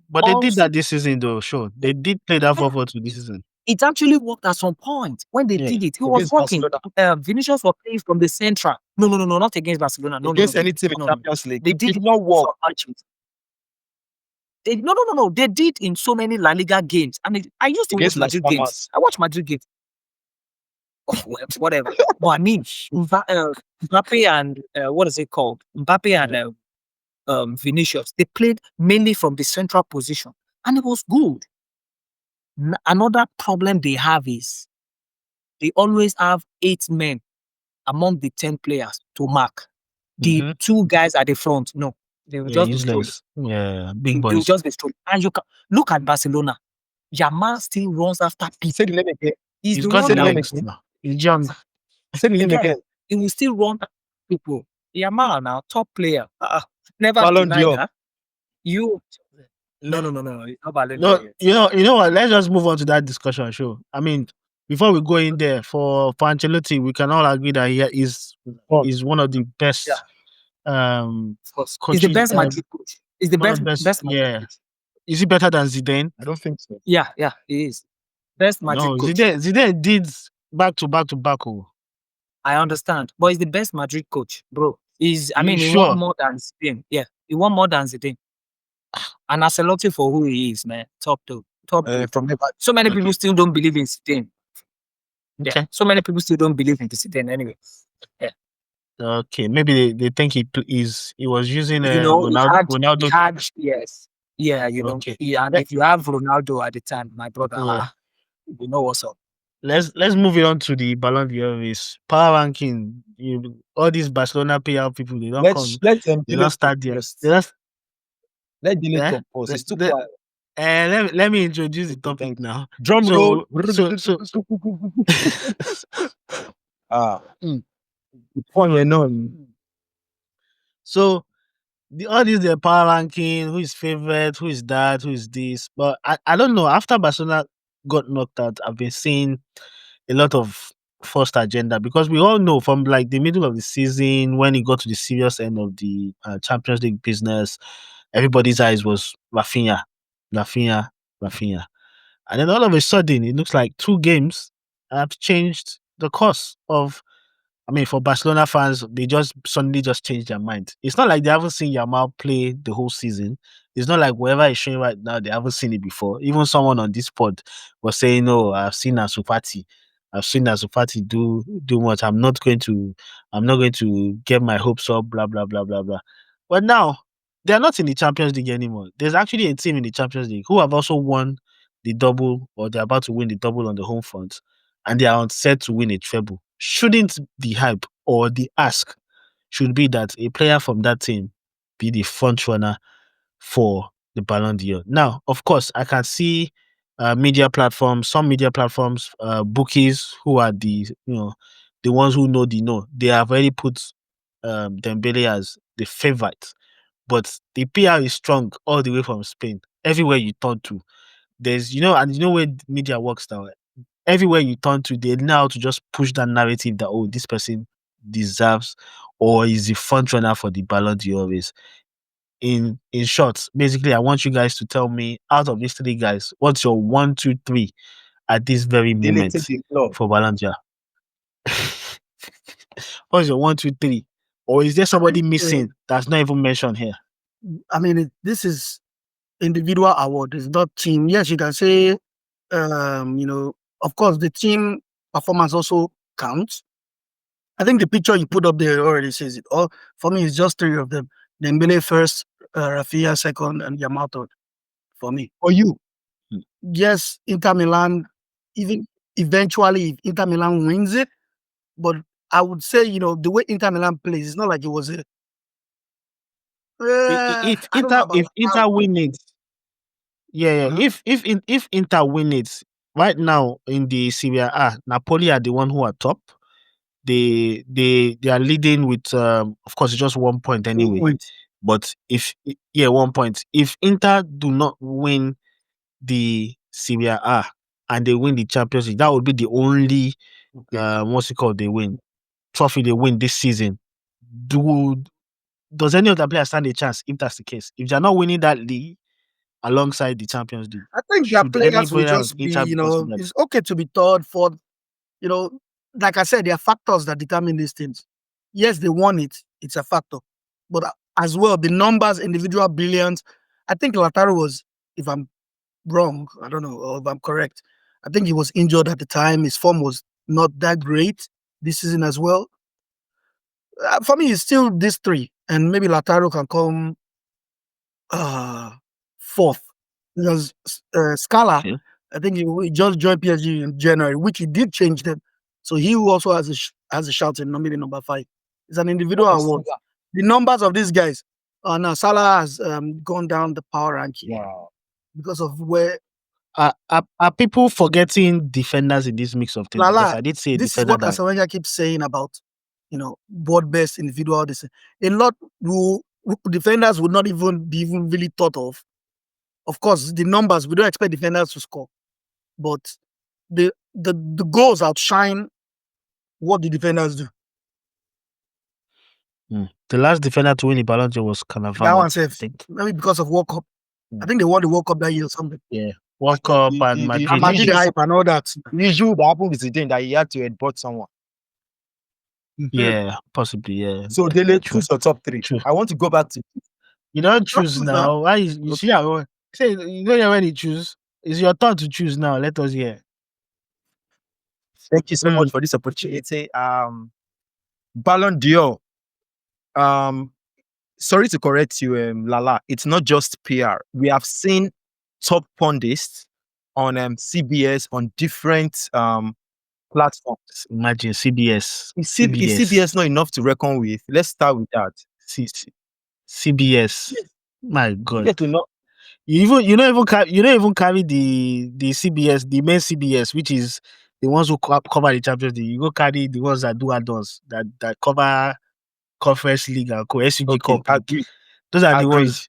But they did that this season though, sure. They did play that 4-4-2 this season. It actually worked at some point. When they did it, it was working. Vinicius was playing from the central. No, not against Barcelona. No, against any team in Champions League. They did not work. No. They did in so many La Liga games. I used to watch Madrid games. I watch Madrid games. Whatever. But Mbappe and what is it called? Mbappe and Vinicius, they played mainly from the central position, and it was good. Another problem they have is they always have 8 men among the 10 players to mark. The 2 guys at the front, no, they will just useless. Big boys. They will just be strolling. And you can look at Barcelona. Yamal still runs after people. Say the name again. He's the one that he's young. Say the name again. He will still run after people. Yamal now, top player. Never Ballon denied d'Or. that. No. No, you know what? Let's just move on to that discussion. Sure. Before we go in there, for Ancelotti, we can all agree that he is one of the best. Coaches, he's the best Madrid coach. He's the best Madrid coach. Is he better than Zidane? I don't think so. Yeah, he is. Best Madrid coach. Zidane did back to back. I understand, but he's the best Madrid coach, bro. He won more than Zidane. Yeah, he won more than Zidane. And Ancelotti for who he is, man. Top two. So many people still don't believe in Zidane. Yeah. Okay. So many people still don't believe in Zidane anyway. Yeah. Okay, maybe they think he was using Ronaldo. Yes. Yeah, Okay. and if you have Ronaldo at the time, my brother, you know what's up. let's move it on to the Ballon d'Or race. Power ranking. All these Barcelona PR people, they don't come. Let They don't start there. first. They don't. Let Dele Eh? talk first. It's too The- quiet. let me introduce the Okay, topic thank you. now. Drum roll. So Ah, fun you know. so all these the power ranking, who is favorite, who is that, who is this. But I don't know. After Barcelona got knocked out, I've been seeing a lot of first agenda because we all know from like the middle of the season when it got to the serious end of the Champions League business, everybody's eyes was Rafinha, Rafinha, Rafinha. And then all of a sudden, it looks like 2 games have changed the course of. I mean, for Barcelona fans, they just suddenly just changed their mind. It's not like they haven't seen Yamal play the whole season. It's not like whoever is showing right now, they haven't seen it before. Even someone on this pod was saying, "No, I've seen Ansu Fati. I've seen Ansu Fati do much. I'm not going to get my hopes up." Blah blah blah blah blah. But now they are not in the Champions League anymore. There's actually a team in the Champions League who have also won the double, or they're about to win the double on the home front, and they are on set to win a treble. Shouldn't the hype or the ask should be that a player from that team be the front runner for the Ballon d'Or? Now, of course, I can see some media platforms, bookies who are the ones who know. They have already put Dembele as the favorite, but the PR is strong all the way from Spain. Everywhere you turn to, there's and where media works now. Everywhere you turn to, they know how to just push that narrative that this person deserves or is the front runner for the Ballon d'Or race. In short, basically, I want you guys to tell me out of these 3 guys, what's your 1, 2, 3 at this very Dele moment take the floor. for Ballon d'Or? What's your 1, 2, 3? Or is there somebody missing that's not even mentioned here? I mean, this is individual award. It's not team. Yes, you can say, of course, the team performance also counts. I think the picture you put up there already says it. Or for me, it's just 3 of them: Dembele first, Rafinha second, and Yamal third. For me, For you, yes, Inter Milan. Even eventually, if Inter Milan wins it, but I would say, the way Inter Milan plays, it's not like it was a. If I don't know about Inter win it, yeah. If Inter win it right now in the Serie A, Napoli are the one who are top. They are leading with of course it's just 1 point anyway. point. But 1 point. If Inter do not win the Serie A and they win the Champions League, that would be the only what's it called? They win trophy they win this season. Does any of the players stand a chance if that's the case? If they're not winning that league alongside the Champions League, I think their should any players will player of just be, Inter be considered? it's okay to be third, fourth. Like I said, there are factors that determine these things. Yes, they won it. It's a factor. But as well, the numbers, individual brilliance. I think Lautaro was, if I'm wrong, I don't know, or if I'm correct, I think he was injured at the time. His form was not that great this season as well. For me, it's still these 3. And maybe Lautaro can come fourth. Because Scala, Yeah. I think he just joined PSG in January, which he did change them. So he also has a shout in maybe number 5. It's an individual award. The numbers of these guys, now Salah has gone down the power ranking. wow, Because of where Are people forgetting defenders in this mix of things? Because Lala, I did say a this is defender what that Casablanca keeps saying about, board best individual. This a lot who defenders would not even be really thought of. Of course, the numbers we don't expect defenders to score, but the goals outshine what the defenders do. the last defender to win the Ballon d'Or was That Cannavaro, one I safe. think. Maybe because of World Cup. I think they won the World Cup that year or something. Yeah, World Cup and Madrid. And Madrid hype and all that. the issue that happened is the thing that he had to headbutt someone. Yeah, possibly. Yeah. So Dele, True. choose your top 3. True. I want to go back to You don't choose now. Why you see how say you don't hear when you choose? It's your turn to choose now. Let us hear. Thank you so much for this opportunity. Ballon d'Or. Sorry to correct you, Lala. It's not just PR. We have seen top pundits on CBS, on different platforms. Imagine CBS. Is CBS not enough to reckon with? Let's start with that. CBS. My God. Get to know. You don't even carry the CBS, the main CBS, which is the ones who cover the Champions League. You go carry the ones that do add-ons, that cover Conference League and SUG Okay, Cup. agreed. Those are the Agreed. ones.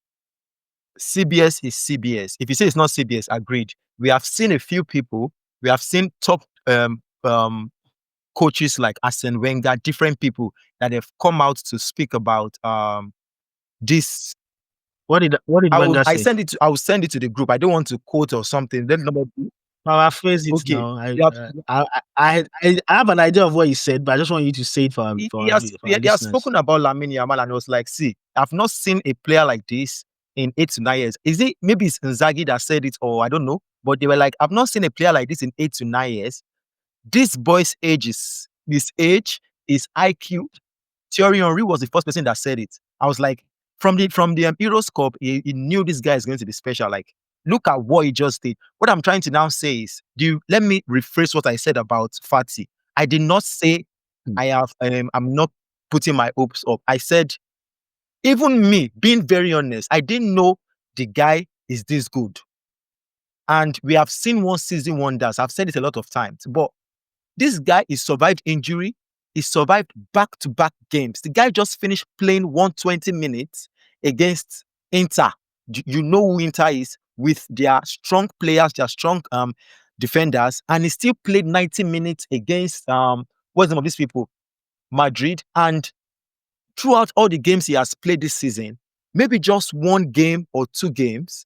CBS is CBS. If you say it's not CBS, agreed. We have seen a few people. We have seen top coaches like Arsene Wenger, different people that have come out to speak about this. What did Wenger say? I will send it to the group. I don't want to quote or something. Then Paraphrase it okay. now. I have an idea of what he said, but I just want you to say it for our He has spoken about Lamine Yamal, and I was like, see, I've not seen a player like this in 8 to 9 years. Maybe it's Inzaghi that said it, or I don't know, but they were like, I've not seen a player like this in 8 to 9 years. This boy's age is IQ. Thierry Henry was the first person that said it. I was like, from the Euros Cup, he knew this guy is going to be special. Like, look at what he just did. What I'm trying to now say is, let me rephrase what I said about Fati. I did not say I'm not putting my hopes up. I said, even me, being very honest, I didn't know the guy is this good. And we have seen one season wonders. I've said it a lot of times, but this guy, he survived injury. He survived back-to-back games. The guy just finished playing 120 minutes against Inter. You know who Inter is, with their strong players, their strong defenders, and he still played 90 minutes against what's the name of these people? Madrid. And throughout all the games he has played this season, maybe just one game or two games,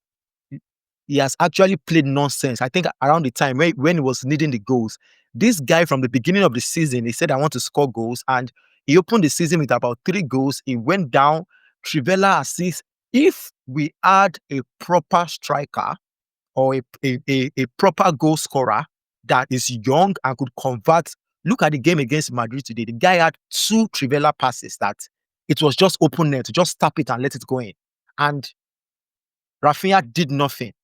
he has actually played nonsense. I think around the time when he was needing the goals. This guy, from the beginning of the season, he said, I want to score goals. And he opened the season with about 3 goals. He went down, Trivela assist. If we had a proper striker or a proper goal scorer that is young and could convert, look at the game against Madrid today. The guy had 2 Trivela passes that it was just open net, to just tap it and let it go in. And Rafinha did nothing.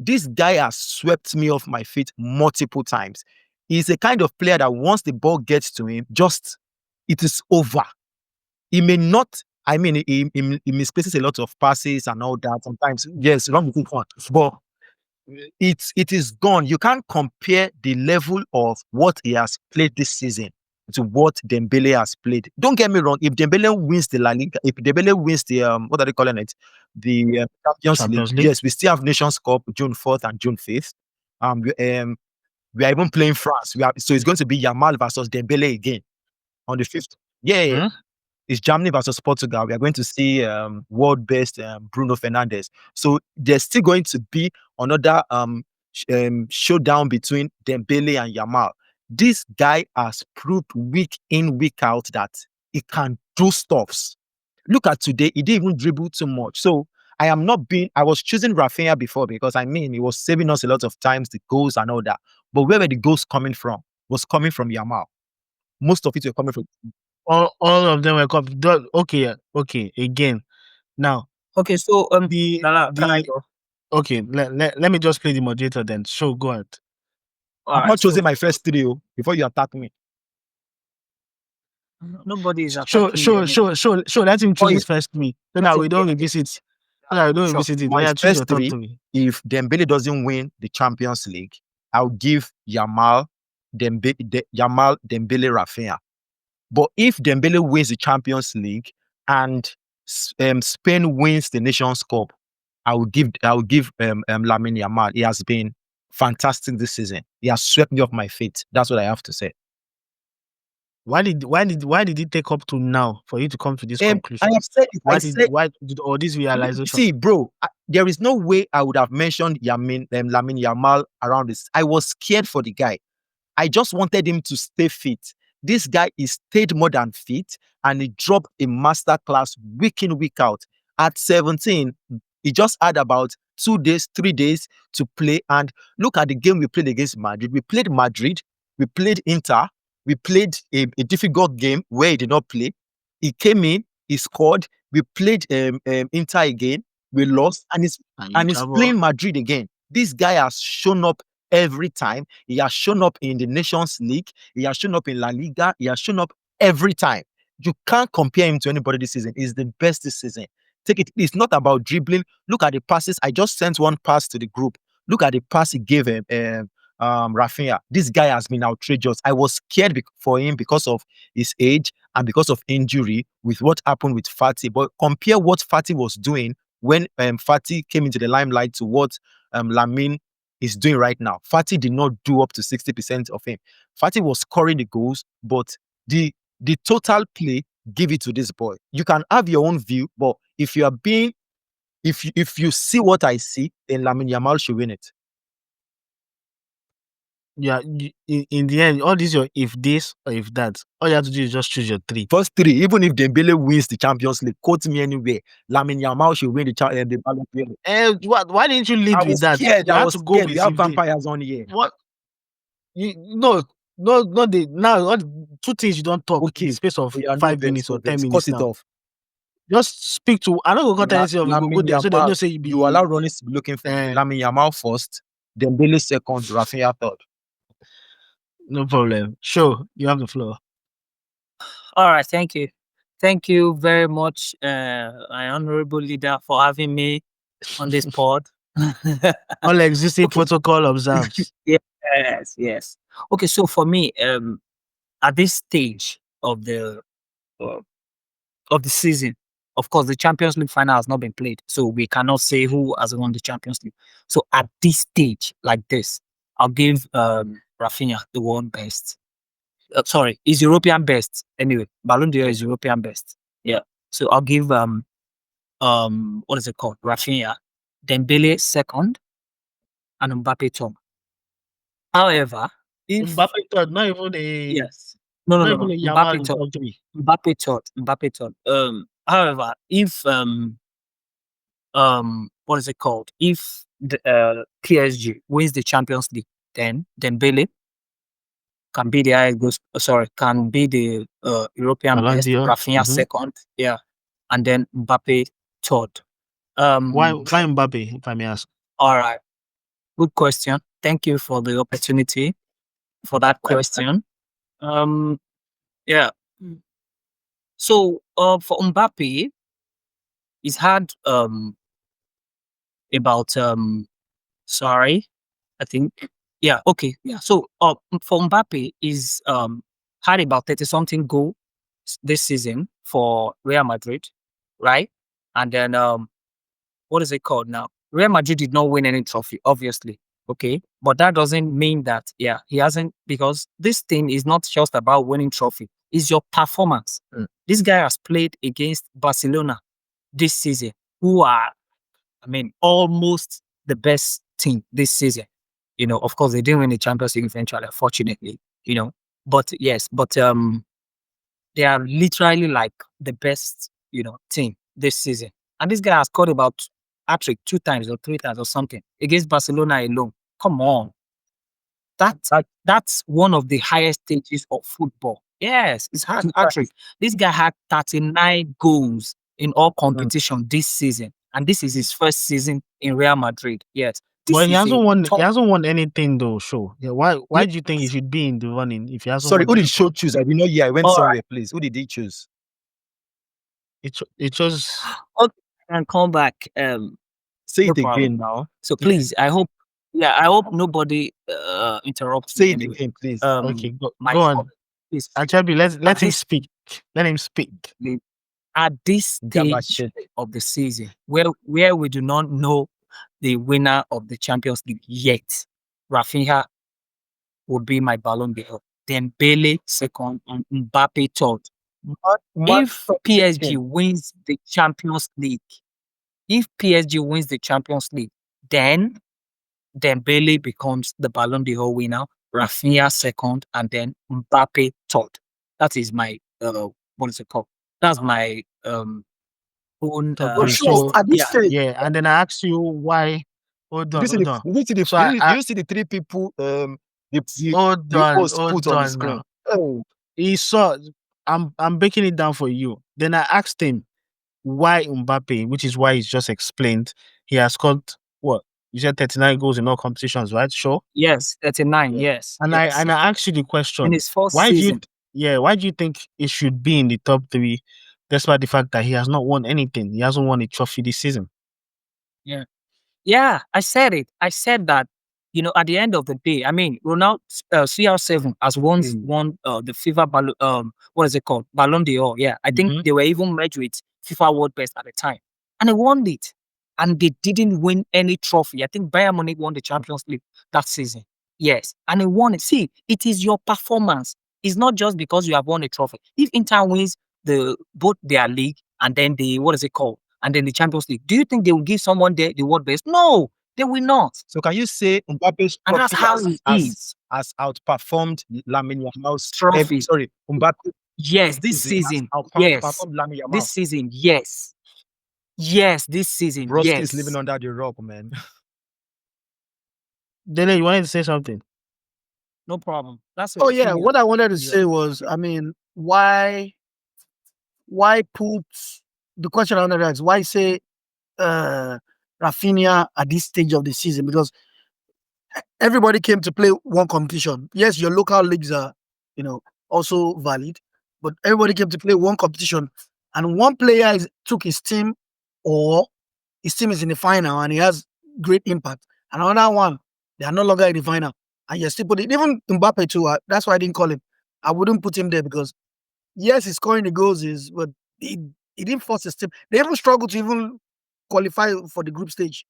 This guy has swept me off my feet multiple times. He's a kind of player that once the ball gets to him, it is over. He may not, he misplaces a lot of passes and all that. Sometimes, yes, wrong with one, but it is gone. You can't compare the level of what he has played this season to what Dembele has played. Don't get me wrong. If Dembele wins the La Liga, if Dembele wins the what are they calling it, the Champions League, yes, we still have Nations Cup June 4th and June 5th. We are even playing France. So it's going to be Yamal versus Dembele again on the 5th. Yeah. It's Germany versus Portugal. We are going to see world best Bruno Fernandes. So there's still going to be another showdown between Dembele and Yamal. This guy has proved week in, week out that he can do stuffs. Look at today, he didn't even dribble too much. So I was choosing Rafinha before because he was saving us a lot of times, the goals and all that. But where were the goals coming from? Was coming from Yamal. Most of it were coming from all of them were coming. Okay, again. Now, okay, so let me just play the moderator then. Show, go ahead. I'm not choosing my first 3 before you attack me. Nobody is attacking Show. Let him choose his first 3. So that we don't revisit. it. My first 3, if Dembele doesn't win the Champions League, I'll give Yamal, Dembele, Rafinha. But if Dembele wins the Champions League and Spain wins the Nations Cup, I will give Lamine Yamal. He has been fantastic this season. He has swept me off my feet. That's what I have to say. Why did it take up to now for you to come to this conclusion? I have said it. Why did all this realization? See, bro, there is no way I would have mentioned Lamine Yamal around this. I was scared for the guy. I just wanted him to stay fit. This guy is stayed more than fit, and he dropped a masterclass week in, week out. At 17, he just had about 2 days, 3 days to play. And look at the game we played against Madrid. We played Madrid. We played Inter. We played a difficult game where he did not play. He came in. He scored. We played Inter again. We lost. And he's playing Madrid again. This guy has shown up every time. He has shown up in the Nations League. He has shown up in La Liga. He has shown up every time. You can't compare him to anybody this season. He's the best this season. Take it. It's not about dribbling. Look at the passes. I just sent one pass to the group. Look at the pass he gave him. Rafinha. This guy has been outrageous. I was scared for him because of his age and because of injury with what happened with Fati. But compare what Fati was doing when Fati came into the limelight to what Lamine is doing right now. Fati did not do up to 60% of him. Fati was scoring the goals, but the total play, give it to this boy. You can have your own view, but if you see what I see, then Lamine Yamal should win it. Yeah, in the end, all these your if this or if that, all you have to do is just choose your three. First three, even if Dembele wins the Champions League, quote me anywhere, Lamine Yamal should win the Ballon. Why didn't you lead I with was that? scared. You I had was to go scared. with We have if they- vampires on here. What? No, not the now. What two things you don't talk in the space of We are not 5 vex, minutes or no 10 vex. minutes Cut it now. off. Just speak to. I don't go cut anything of you. Go there so they know say you be. You allow Ronnie to be looking for Lamine Yamal first, Dembele second, Rafinha third. No problem. Sure, you have the floor. All right, thank you. Thank you very much, my honorable leader, for having me on this pod. All existing Okay. protocol observed. Yes. Okay, so for me, at this stage of the season, of course, the Champions League final has not been played, so we cannot say who has won the Champions League. So at this stage, like this, I'll give Rafinha the one best. Sorry, is European best anyway. Ballon d'Or is European best. Yeah. So I'll give what is it called? Rafinha, Dembele second, and Mbappe third. However, if Mbappe third, not even a yes, no, not even a Yamal Mbappe in third, top three. Mbappe third. However, if what is it called? If the PSG wins the Champions League, then Dembele can be the highest goal, can be the European Ballon best, d'Or. Rafinha second, and then Mbappe third. Why Mbappe, if I may ask? All right. Good question. Thank you for the opportunity for that question. Yeah. So for Mbappe, he's had about sorry, I think. Yeah, okay. Yeah. So for Mbappe, he's had about 30 something goals this season for Real Madrid, right? And then what is it called now? Real Madrid did not win any trophy, obviously. Okay. But that doesn't mean that, he hasn't, because this thing is not just about winning trophy. It's your performance. This guy has played against Barcelona this season, who are, almost the best team this season. Of course, they didn't win the Champions League eventually, unfortunately, but yes, they are literally like the best, team this season. And this guy has scored about hat-trick 2 times or 3 times or something against Barcelona alone. Come on. That's one of the highest stages of football. Yes, it's hat-trick. This guy had 39 goals in all competition this season. And this is his first season in Real Madrid. Yes. But he hasn't won. He hasn't won anything though. Sure. Yeah. Why do you think he should be in the running if he hasn't? Sorry, won who did Show choose? I did not hear. I went somewhere, please. Who did he choose? It chose. Okay, and come back. Say it again now. So please, I hope nobody interrupts. Say it again, please. Okay, go on. Please. Actually, let him speak. Let him speak. At this stage of the season, where we do not know the winner of the Champions League yet, Rafinha will be my Ballon d'Or. Dembele second and Mbappe third. If PSG wins the Champions League, then Dembele becomes the Ballon d'Or winner, Rafinha second, and then Mbappe third. That is my what is it called? That's my own. Yeah, and then I asked you why. Hold on. Do you see the 3 people? Hold on now. Oh, he saw. I'm breaking it down for you. Then I asked him why Mbappe, which is why he's just explained. He has scored what You said 39 goals in all competitions, right? Sure. Yes, 39. Yeah. Yes. And yes. I asked you the in question. his first Why do you season. why do you think it should be in the top 3, despite the fact that he has not won anything? He hasn't won a trophy this season. Yeah, I said it. I said that, at the end of the day, I mean, Ronaldo, CR7 has once won the FIFA Ballon, what is it called? Ballon d'Or. Yeah, I think Mhm. they were even merged with FIFA World Best at the time. And they won it. And they didn't win any trophy. I think Bayern Munich won the Champions League that season. Yes. And they won it. See, it is your performance. It's not just because you have won a trophy. If Inter wins both their league and then what is it called? And then the Champions League, do you think they will give someone the world best? No, they will not. So can you say Mbappe's And that's how it is. has outperformed Lamine Yamal's Trophy. sorry, Mbappe Yes, this season. Yes. outperformed Lamine Yamal. This season, yes. Yes, this season, Broski yes. is living under the rock, man. Dele, you wanted to say something? No problem. That's Oh your yeah, opinion. what I wanted to say was, I mean, why put the question I wanted to ask, why say Rafinha at this stage of the season? Because everybody came to play one competition. Yes, your local leagues are, also valid, but everybody came to play one competition, and one player took his team, or his team is in the final and he has great impact. And another one, they are no longer in the final, and you're still putting even Mbappe too. That's why I didn't call him. I wouldn't put him there because yes, he's scoring the goals, but he didn't force his team. They even struggled to even qualify for the group stage.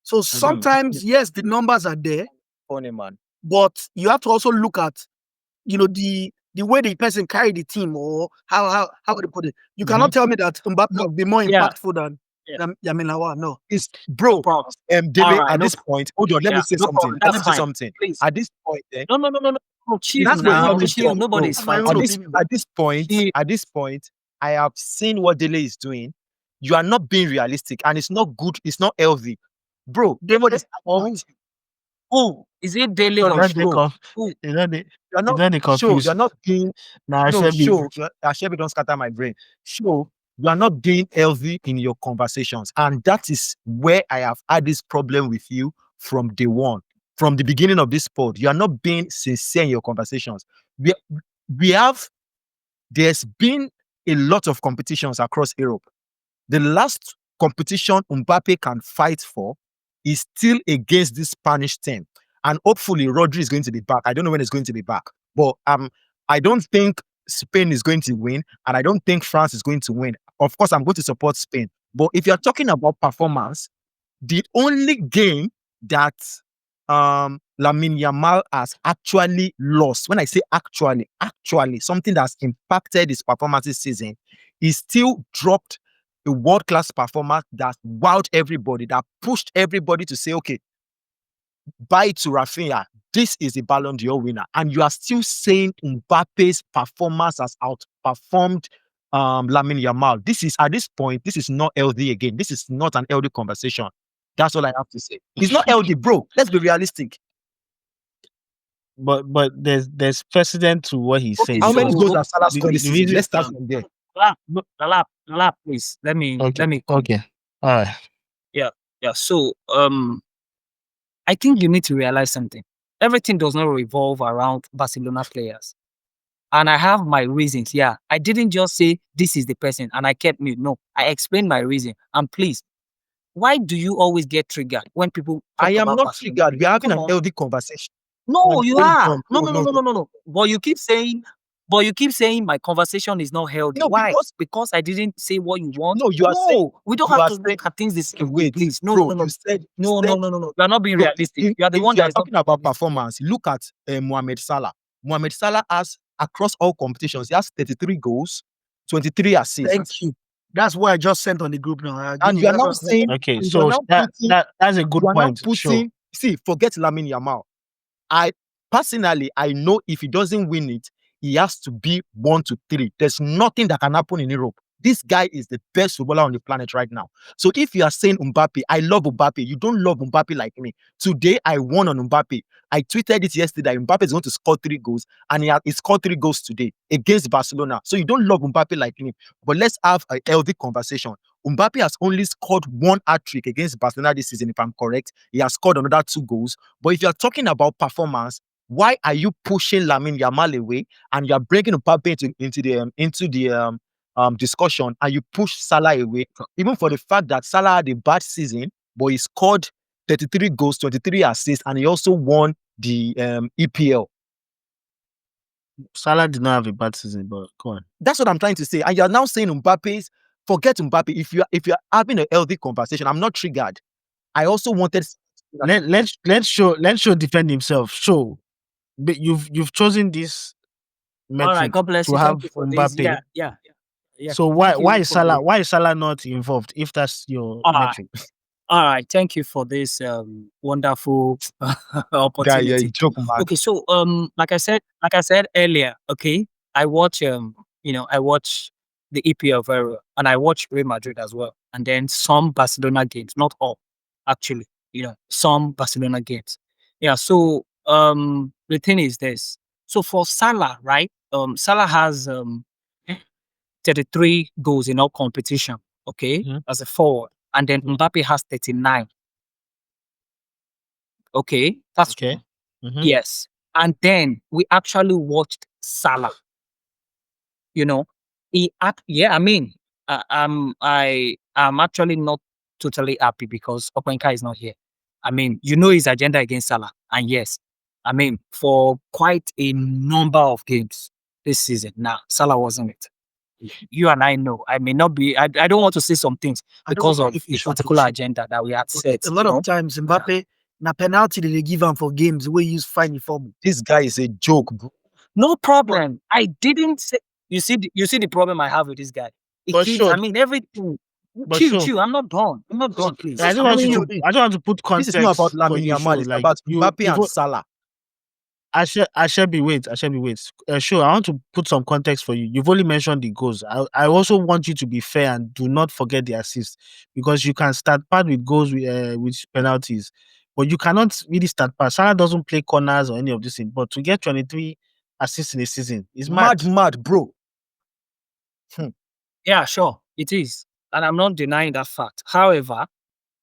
So sometimes, yes, the numbers are there, Funny man. but you have to also look at, the way the person carried the team, or how would you put it? You cannot tell me that Mbappe will be more Yeah. impactful than Lamine Yamal. No. It's bro. Problem. Dele, Alright, at no this point, hold on, let me Yeah, say no something. problem. Let me That's say fine. something. Please. At this point, No. Chill that's where now. let me Chill. talk, Nobody's That's my own fighting. opinion. at this point, Chill. I have seen what Dele is doing. You are not being realistic, and it's not good. It's not healthy, bro. Everybody's Who? Is it Dele So or that's the Show? Who? you know the you're not then they sure. confused. You're not being Now I no said sure. Ashebe don't scatter my brain. Sure, you are not being healthy in your conversations, and that is where I have had this problem with you from day one, from the beginning of this sport. You are not being sincere in your conversations. We have there's been a lot of competitions across Europe. The last competition Mbappe can fight for is still against this Spanish team. And hopefully Rodri is going to be back. I don't know when it's going to be back. But I don't think Spain is going to win. And I don't think France is going to win. Of course, I'm going to support Spain. But if you're talking about performance, the only game that Lamine Yamal has actually lost, when I say actually, something that's impacted his performance this season, he still dropped a world-class performance that wowed everybody, that pushed everybody to say, okay, buy to Rafinha. This is a Ballon d'Or winner. And you are still saying Mbappe's performance has outperformed Lamine Yamal. This is, at this point, this is not healthy again. This is not an healthy conversation. That's all I have to say. It's not healthy, bro. Let's be realistic. But there's precedent to what he's saying. How many so- goals has Salah the- scored this the season? reason- Let's start from there. Lap, please. Let me come. Okay. All right. Yeah. So I think you need to realize something. Everything does not revolve around Barcelona players. And I have my reasons. Yeah. I didn't just say this is the person and I kept mute. No, I explained my reason. And please, why do you always get triggered when people talk I am about not Barcelona? triggered. We are having Come an on. healthy conversation. No, you are. No. No. But you keep saying my conversation is not healthy. No, Why? Because I didn't say what you want. No, you are saying. We don't you have are to saying- look at things this way. Wait, Please. No. You said No. You are not being Bro, realistic. You are the one you that are is not talking about realistic. performance. Look at Mohamed Salah. Mohamed Salah has, across all competitions, he has 33 goals, 23 assists. Thank you. That's what I just sent on the group now. I agree. And you are now That's- saying, Okay. you are So now putting, that's a good you are now point. putting, Sure. see, forget Lamine Yamal. I personally, I know if he doesn't win it, he has to be 1 to 3. There's nothing that can happen in Europe. This guy is the best footballer on the planet right now. So if you are saying Mbappe, I love Mbappe, you don't love Mbappe like me. Today, I won on Mbappe. I tweeted it yesterday. Mbappe is going to score 3 goals, and he scored 3 goals today against Barcelona. So you don't love Mbappe like me. But let's have a healthy conversation. Mbappe has only scored 1 hat-trick against Barcelona this season, if I'm correct. He has scored another 2 goals. But if you're talking about performance, why are you pushing Lamine Yamal away and you're bringing Mbappe into the discussion, and you push Salah away, even for the fact that Salah had a bad season, but he scored 33 goals, 23 assists, and he also won the EPL. Salah did not have a bad season, but go on. That's what I'm trying to say. And you're now saying Mbappe's, forget Mbappe. If you're having a healthy conversation, I'm not triggered. I also wanted Let's show defend himself. Show. But you've chosen this metric All right, God bless to you. have Thank you for this. Mbappe. Yeah. So Thank why you is for this. Salah not involved if that's your All right. metric? All right, thank you for this wonderful guy, opportunity. you're a joke, man. Okay, so like I said earlier, okay, I watch I watch the EPL very well, and I watch Real Madrid as well, and then some Barcelona games, not all, actually, some Barcelona games. Yeah, so the thing is this. So for Salah, right? Salah has 33 goals in all competition, okay, as a forward, and then Mbappe has 39. Okay, that's Okay. Mhm. yes. And then we actually watched Salah. I'm actually not totally happy because Openka is not here. I mean, his agenda against Salah. And yes, I mean, for quite a number of games this season, now Salah wasn't it. You and I know. I may not be. I don't want to say some things because of a particular agenda that we had set. A lot of times, Mbappe, na penalty they give him for games where he use fine form. This guy is a joke, bro. No problem. I didn't say. You see the problem I have with this guy. But sure. I mean, everything. But Chill, sure. I'm not done. Please. I don't want to put context. This is not about for Lamine you, Yamal. sure. It's Like, about you- Mbappe you and vo- Salah. I shall be wait. Sure, I want to put some context for you. You've only mentioned the goals. I also want you to be fair and do not forget the assists, because you can start part with goals with penalties, but you cannot really start part. Salah doesn't play corners or any of this thing, but to get 23 assists in a season is mad. Mad, bro. Yeah, sure, it is, and I'm not denying that fact. However,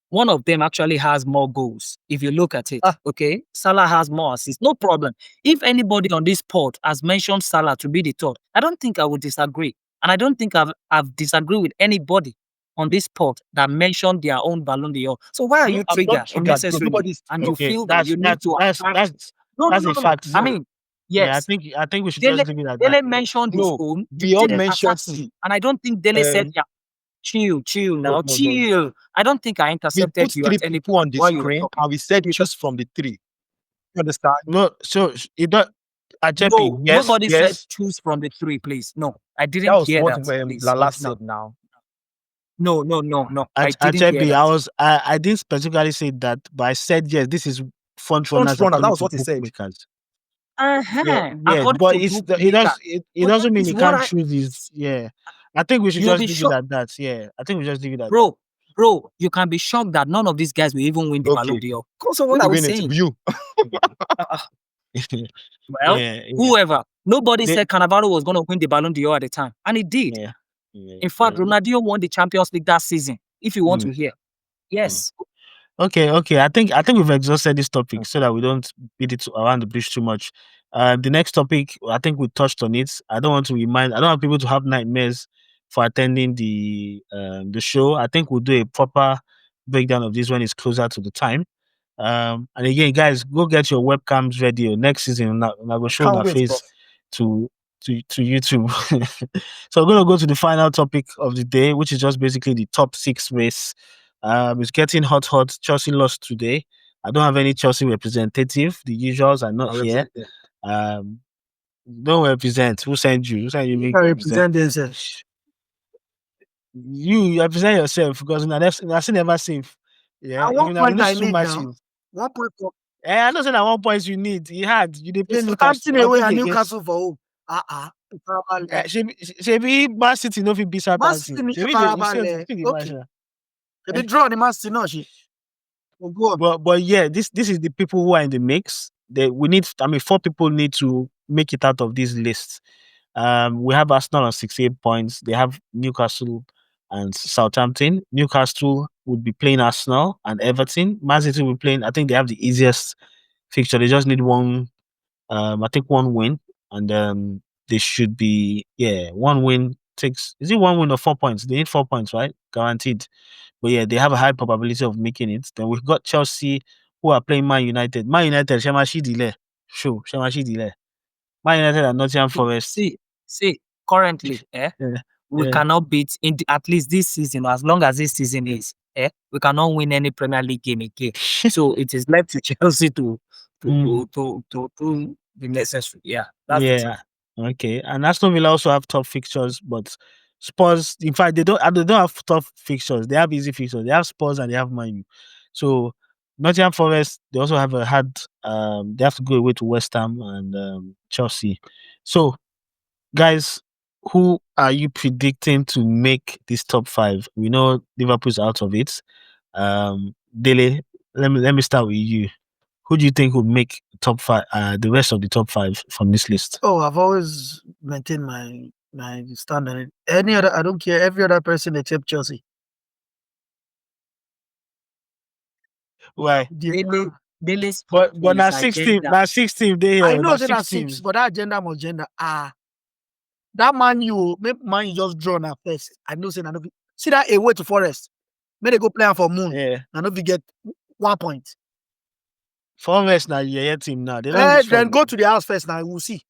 one of them actually has more goals. If you look at it, okay, Salah has more assists. No problem. If anybody on this pod has mentioned Salah to be the third, I don't think I would disagree, and I don't think I've disagreed with anybody on this pod that mentioned their own Ballon d'Or. So why are you triggered unnecessarily? And you feel that you need to that's a fact. I mean, yes. Yeah, I think we should Dele, just leave it at Dele that. mentioned his No, own. we all Dele mentioned attacked me, and I don't think Dele said, "Yeah, chill now, No. chill." I don't think I We intercepted put you 3 at any people on the while you were screen talking. and we said choose from the 3. You understand? No, so it don't. No, Yes, nobody yes. said choose from the 3, please. No, I That didn't was hear what that. Please. Lala No. said now. No. I didn't hear Achepi, that. I didn't specifically say that, but I said yes. This is front runners. Front runner, that according was to what he said. bookmakers. Yeah, But it doesn't mean he can't choose his. Yeah, I think we should You'll just be leave shocked. it at that. Yeah, I think we just leave it at that. Bro, you can be shocked that none of these guys will even win the Ballon d'Or. Because of what I was saying. You. Well, whoever. Nobody said Cannavaro was going to win the Ballon d'Or at the time, and he did. Yeah. In fact, Ronaldinho won the Champions League that season. If you want to hear, yes. Okay. I think we've exhausted this topic so that we don't beat it around the bush too much. The next topic, I think we touched on it. I don't want people to have nightmares for attending the show. I think we'll do a proper breakdown of this when it's closer to the time. And again, guys, go get your webcams ready. Next season, I will show my face to YouTube. So we're gonna go to the final topic of the day, which is just basically the top 6 race. It's getting hot. Chelsea lost today. I don't have any Chelsea representative. The usuals are not here. Don't represent. Who sent you? I represent themselves. You represent yourself because I've never safe. Yeah, At one point I need now. matches. 1.4. I know that at one point you need. You play It's Hampton away and Newcastle for home. Shebi Man City no fit beat Southampton. Man City Shebi ní you see ìfarabalẹ̀. the Okay. match. They draw the Man City náà ṣe. We'll go on. But yeah, this is the people who are in the mix. We need. I mean, 4 people need to make it out of this list. We have Arsenal on 68 points. They have Newcastle and Southampton. Newcastle would be playing Arsenal and Everton. Man City will be playing. I think they have the easiest fixture. They just need one. I think one win, and they should be one win takes. Is it one win or 4 points? They need 4 points, right? Guaranteed. But yeah, they have a high probability of making it. Then we've got Chelsea who are playing Man United. Man United, Shemashi Dile. Sure, Shemashi Dile. Man United and Nottingham Forest. See, currently, we Yeah. cannot beat at least this season, as long as this season is, we cannot win any Premier League game again. So it is left to Chelsea to do the necessary. Yeah, that's the truth. Okay. And Aston Villa also have tough fixtures, but Spurs, in fact, they don't have tough fixtures. They have easy fixtures. They have Spurs and they have Man U. So Nottingham Forest, they also have they have to go away to West Ham and Chelsea. So guys, who are you predicting to make this top 5? We know Liverpool's out of it. Dele, let me start with you. Who do you think would make top 5? The rest of the top 5 from this list? Oh, I've always maintained my standard. Any other, I don't care. Every other person except Chelsea. Why? Dele's But now 16, they I know that 6, but that agenda must gender. That man you just draw now first. I know saying I know. See that away to Forest. May they go play for Moon. Yeah. I know we get 1 point. Forest now your team now. They then go to the house first now. We'll see.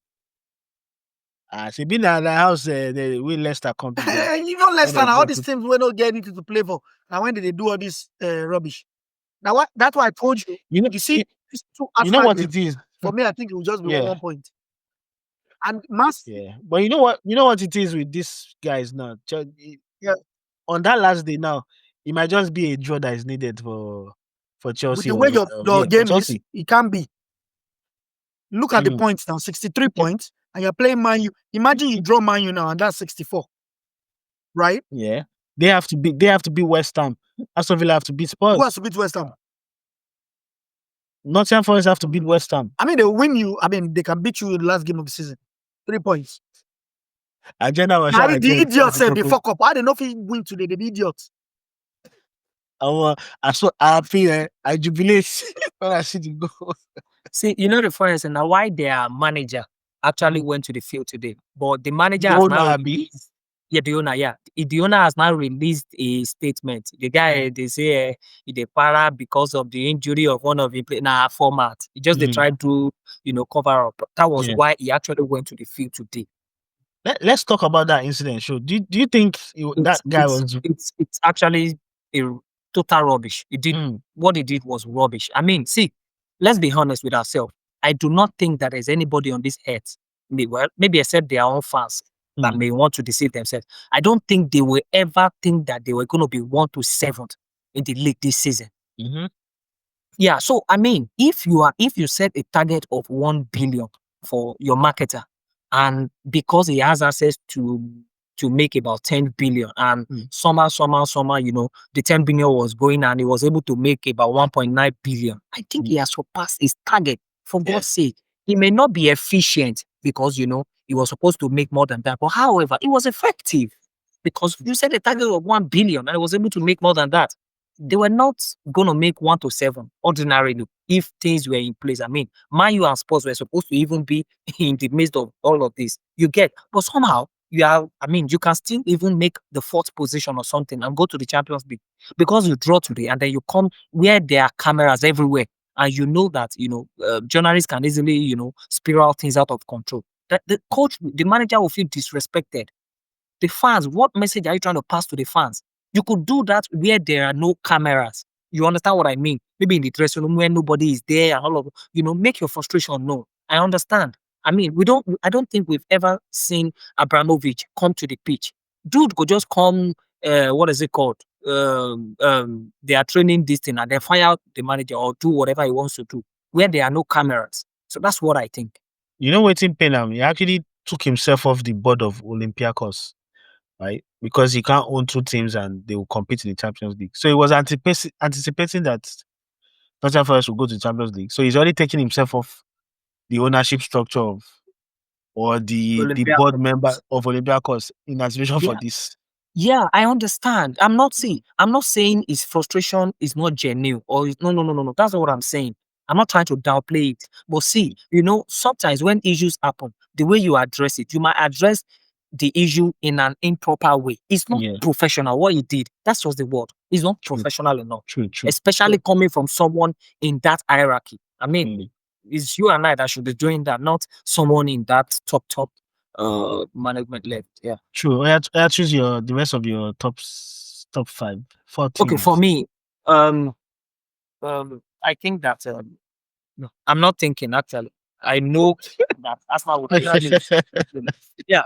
She been at the house. They will Leicester compete. Even Leicester now, all these teams will not get anything to play for. And when did they do all this rubbish? Now that's why I told you. You see, you know what it is. For me, I think it will just be 1 point. And but you know what it is with these guys now. On that last day now, it might just be a draw that is needed for Chelsea. With the way your game is, it can be. Look at the points now, 63 points, and you're playing Man U. Imagine you draw Man U now, and that's 64. Right? Yeah. They have to be West Ham. Aston Villa have to beat Spurs. Who has to beat West Ham? Nottingham Forest have to beat West Ham. I mean, they win you. I mean, they can beat you in the last game of the season. 3 points. Agenda was the idiots said they fuck up. I don't know if he win today. They be idiots. I feel I jubilate when I see the goal. See, you know the Forest and now why their manager actually went to the field today, but the manager has now released, the owner has now released a statement. The guy they say they para because of the injury of one of the format. He just they tried to cover up. That was why he actually went to the field today. Let's talk about that incident. Sure. Do you think that guy was? It's actually a total rubbish. It did what he did was rubbish. I mean, see, let's be honest with ourselves. I do not think that there's anybody on this earth, maybe except their own fans, that may want to deceive themselves. I don't think they will ever think that they were going to be 1 to 7th in the league this season. Yeah. So I mean, if you set a target of 1 billion for your marketer, and because he has access to make about 10 billion, and somehow, the 10 billion was going and he was able to make about 1.9 billion. I think he has surpassed his target, for God's sake. He may not be efficient because, he was supposed to make more than that. But however, it was effective because you set a target of 1 billion and he was able to make more than that. They were not going to make 1 to 7 ordinarily if things were in place. I mean, Man U and Spurs were supposed to even be in the midst of all of this. You get, but somehow you can still even make the 4th position or something and go to the Champions League because you draw today and then you come where there are cameras everywhere and you know that journalists can easily spiral things out of control. That the coach, the manager will feel disrespected. The fans, what message are you trying to pass to the fans? You could do that where there are no cameras. You understand what I mean? Maybe in the dressing room where nobody is there and all of make your frustration known. I understand. I mean, I don't think we've ever seen Abramovich come to the pitch. Dude could just come, what is it called? They are training this thing and they fire out the manager or do whatever he wants to do where there are no cameras. So that's what I think. What's in Penam? He actually took himself off the board of Olympiacos, right? Because he can't own two teams and they will compete in the Champions League. So he was anticipating that Nottingham Forest will go to the Champions League. So he's already taken himself off the ownership structure of or the board member of Olympiacos in anticipation for this. Yeah, I understand. I'm not saying his frustration is not genuine or no. That's not what I'm saying. I'm not trying to downplay it. But see, sometimes when issues happen, the way you address it, you might address the issue in an improper way. It's not professional what he did. That's just the word. It's not professional enough. True. Especially coming from someone in that hierarchy. I mean, it's you and I that should be doing that, not someone in that top management level. Yeah. True. I choose the rest of your top 5, 4 teams. Okay, for me, I think that no, I'm not thinking actually. I know that Arsenal will yeah,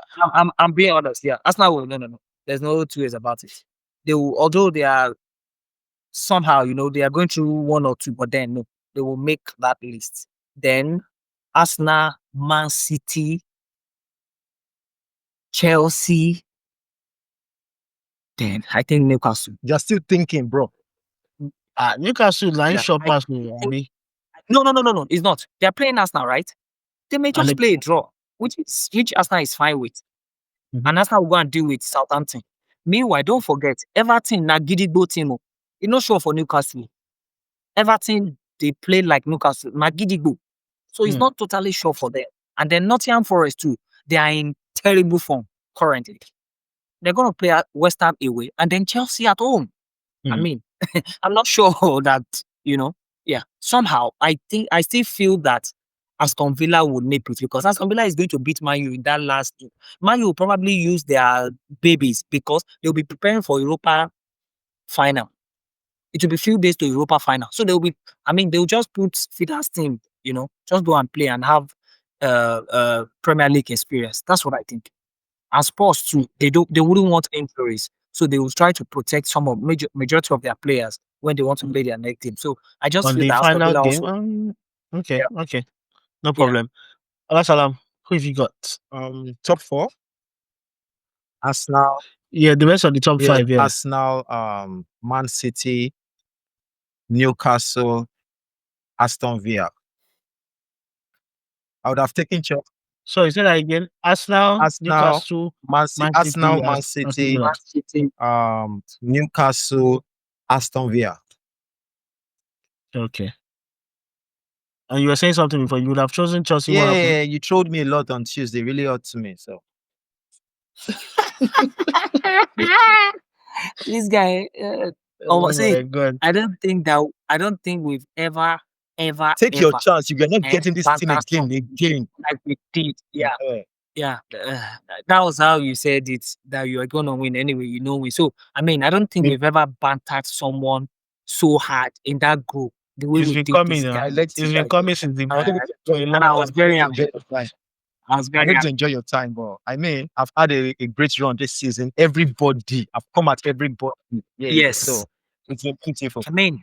I'm being honest. Yeah, Arsenal will no. There's no two ways about it. They will, although they are somehow, they are going through one or two, but then no, they will make that list. Then Arsenal, Man City, Chelsea. Then I think Newcastle. You're still thinking, bro. Newcastle line shot pass me. No. It's not. They're playing Arsenal, right? They may just play a draw, which Arsenal is fine with. And Arsenal will go and deal with Southampton. Meanwhile, don't forget, Everton na gidigbo team. It's not sure for Newcastle. Everton, they play like Newcastle, na gidigbo. So it's not totally sure for them. And then Nottingham Forest too. They are in terrible form currently. They're going to play at West Ham away and then Chelsea at home. I mean, I'm not sure that, somehow I still feel that Aston Villa would nip it because Aston Villa is going to beat Man U in that last game. Man U will probably use their babies because they'll be preparing for Europa final. It will be few days to Europa final. So they'll just put Fida's team, just go and play and have Premier League experience. That's what I think. And Spurs too, they wouldn't want injuries. So they will try to protect some of majority of their players when they want to play their next team. So I just feel the that final game. Okay. No problem. Salam, who have you got? Top 4. Arsenal. Yeah, the rest of the top 5. Yeah. Arsenal, Man City, Newcastle, Aston Villa. I would have taken Chelsea. So is it that again? Arsenal, Newcastle, Man City, Newcastle, Aston Villa. Okay. And you were saying something before. You would have chosen Chelsea. Yeah, you trolled me a lot on Tuesday. Really hurt to me. So this guy. God. I don't think we've ever take your chance. You are not getting this thing again. Like we did. Yeah. That was how you said it, that you are gonna win anyway. You know me. So I mean, I don't think we've ever bantered someone so hard in that group. The way it's we been did coming. this It's been coming since the and I was very happy. I had to enjoy your time, but I mean, I've had a great run this season. Everybody, I've come at everybody. Yeah, yes. So it's been beautiful. I mean,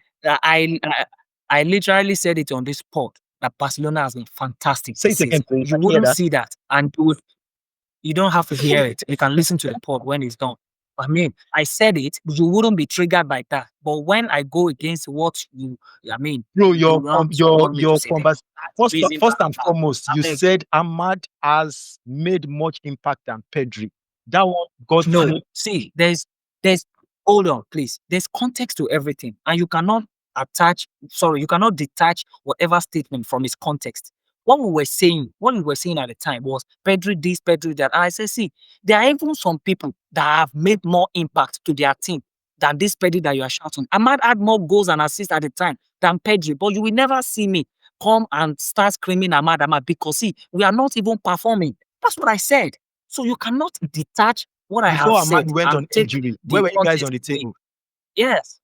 I literally said it on this pod that Barcelona has been fantastic. Say it again, please. You wouldn't see that, and you don't have to hear it. You can listen to the pod when it's done. I mean, I said it, but you wouldn't be triggered by that. But when I go against what bro, your conversation. First and foremost, you said Ahmad has made much impact than Pedri. That one got no. See, there's hold on, please. There's context to everything, and you cannot detach whatever statement from its context. What we were saying at the time was Pedri this, Pedri that. And I say, see, there are even some people that have made more impact to their team than this Pedri that you are shouting. I might add more goals and assists at the time than Pedri, but you will never see me come and start screaming Ahmad because see, we are not even performing. That's what I said. So you cannot detach what I have said. Before Ahmad went on injury, where were you guys on the table? Yes.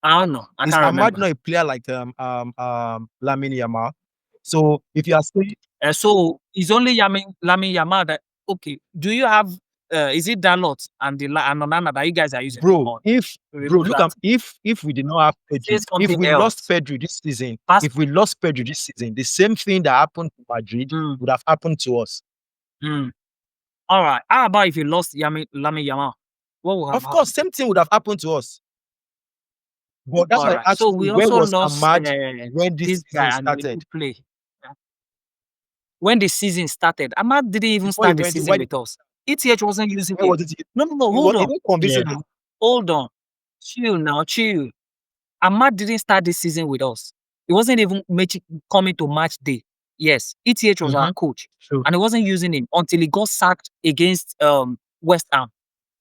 I don't know. Is Ahmad not a player like Lamine Yamal? So if you are saying so it's only Lamine Yamal that okay. Do you have is it Dalot and Onana that you guys are using? Bro, if we did not have Pedri, if we lost Pedri this season, the same thing that happened to Madrid would have happened to us. All right. How about if you lost Lami Yamal? What would have Of course, same thing would have happened to us. But that's why I asked So you, we where also was lost Ahmad when this this guy season and we started? didn't play. When the season started, Ahmad didn't even Before he start the went, season with us. ETH wasn't using where him. was it? No, He hold was on. even convincing Yeah. us. Hold on. Chill now, chill. Ahmad didn't start this season with us. He wasn't even coming to match day. Yes, ETH was our coach. True. And he wasn't using him until he got sacked against West Ham.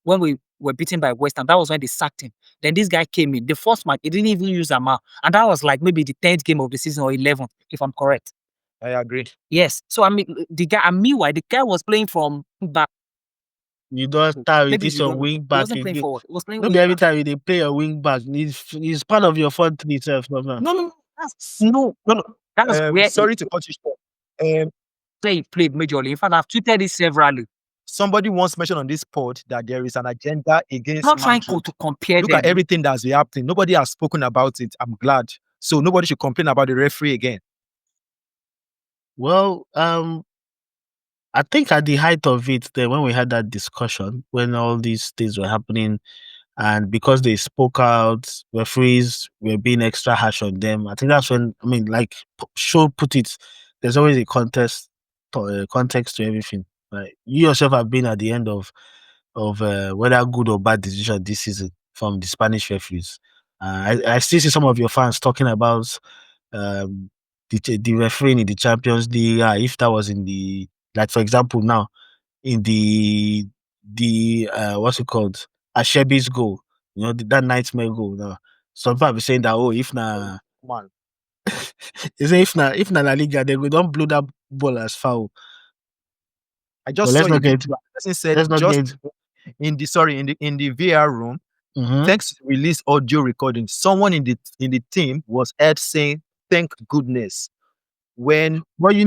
When we were beaten by West Ham, that was when they sacked him. Then this guy came in. The first match, he didn't even use Ahmad. And that was like maybe the 10th game of the season or 11th, if I'm correct. I agree. Yes. So I mean, and meanwhile, the guy was playing from back. You don't start with Maybe this you your don't- wing He back wasn't playing again. forward. He was playing Not wing every back. time they play a wing back. It's part of your front three itself. No. No. That's where Sorry to cut you short. he played majorly. In fact, I've tweeted it severally. Somebody once mentioned on this pod that there is an agenda against I'm not trying Madrid. to compare Look them. at everything that's been happening. Nobody has spoken about it. I'm glad. So nobody should complain about the referee again. Well, I think at the height of it, then when we had that discussion, when all these things were happening, and because they spoke out, referees were being extra harsh on them. I think that's when, I mean, like Show put it, there's always a context to everything. Right? You yourself have been at the end of whether good or bad decision this season from the Spanish referees. I still see some of your fans talking about the refereeing in the Champions League. If that was in the, like for example now in the what's it called, Ashebi's goal, that nightmare goal. Now some people be saying that, oh, if na Man, is it if na La Liga they go don't blow that ball as foul. I But just let's saw not a get video. Person said let's not just get in the VR room, Mhm. thanks to release audio recording, someone in the team was heard saying, "Thank goodness." When But you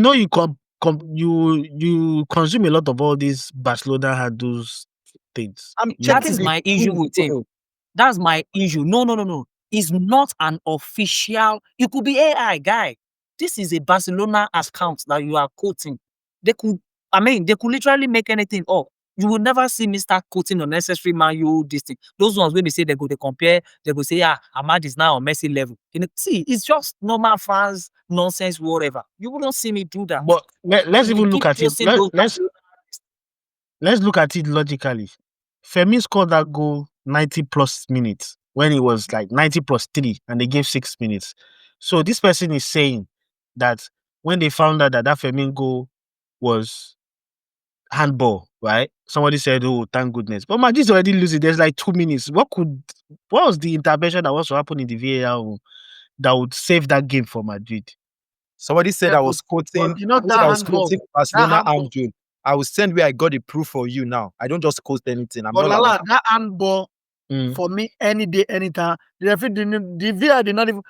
you consume a lot of all these Barcelona had those things. I'm You That checking is the my issue with him. That's my issue. No. It's not an official. It could be AI, guy. This is a Barcelona account that you are quoting. They could literally make anything up. You will never see me start quoting unnecessary manual this thing. Those ones when they say they compare, they go say, Ahmad is now on Messi level. See, it's just normal fans, nonsense, whatever. You wouldn't see me do that. But let's They even look keep at it. posting those Let's look at it logically. Femi scored that goal 90 plus minutes when it was like 90 plus 3 and they gave 6 minutes. So this person is saying that when they found out that Femi goal was handball, right? Somebody said, oh, thank goodness. But Madrid's already losing. There's like 2 minutes. What was the intervention that was to happen in the VAR room that would save that game for Madrid? somebody said I was quoting, you know who said I that was handball. quoting Barcelona handball. Andrew. I will send where I got the proof for you now. I don't just quote anything. I'm But not like Lala, that. that handball Mm. for me any day, anytime. The referee the VR did not even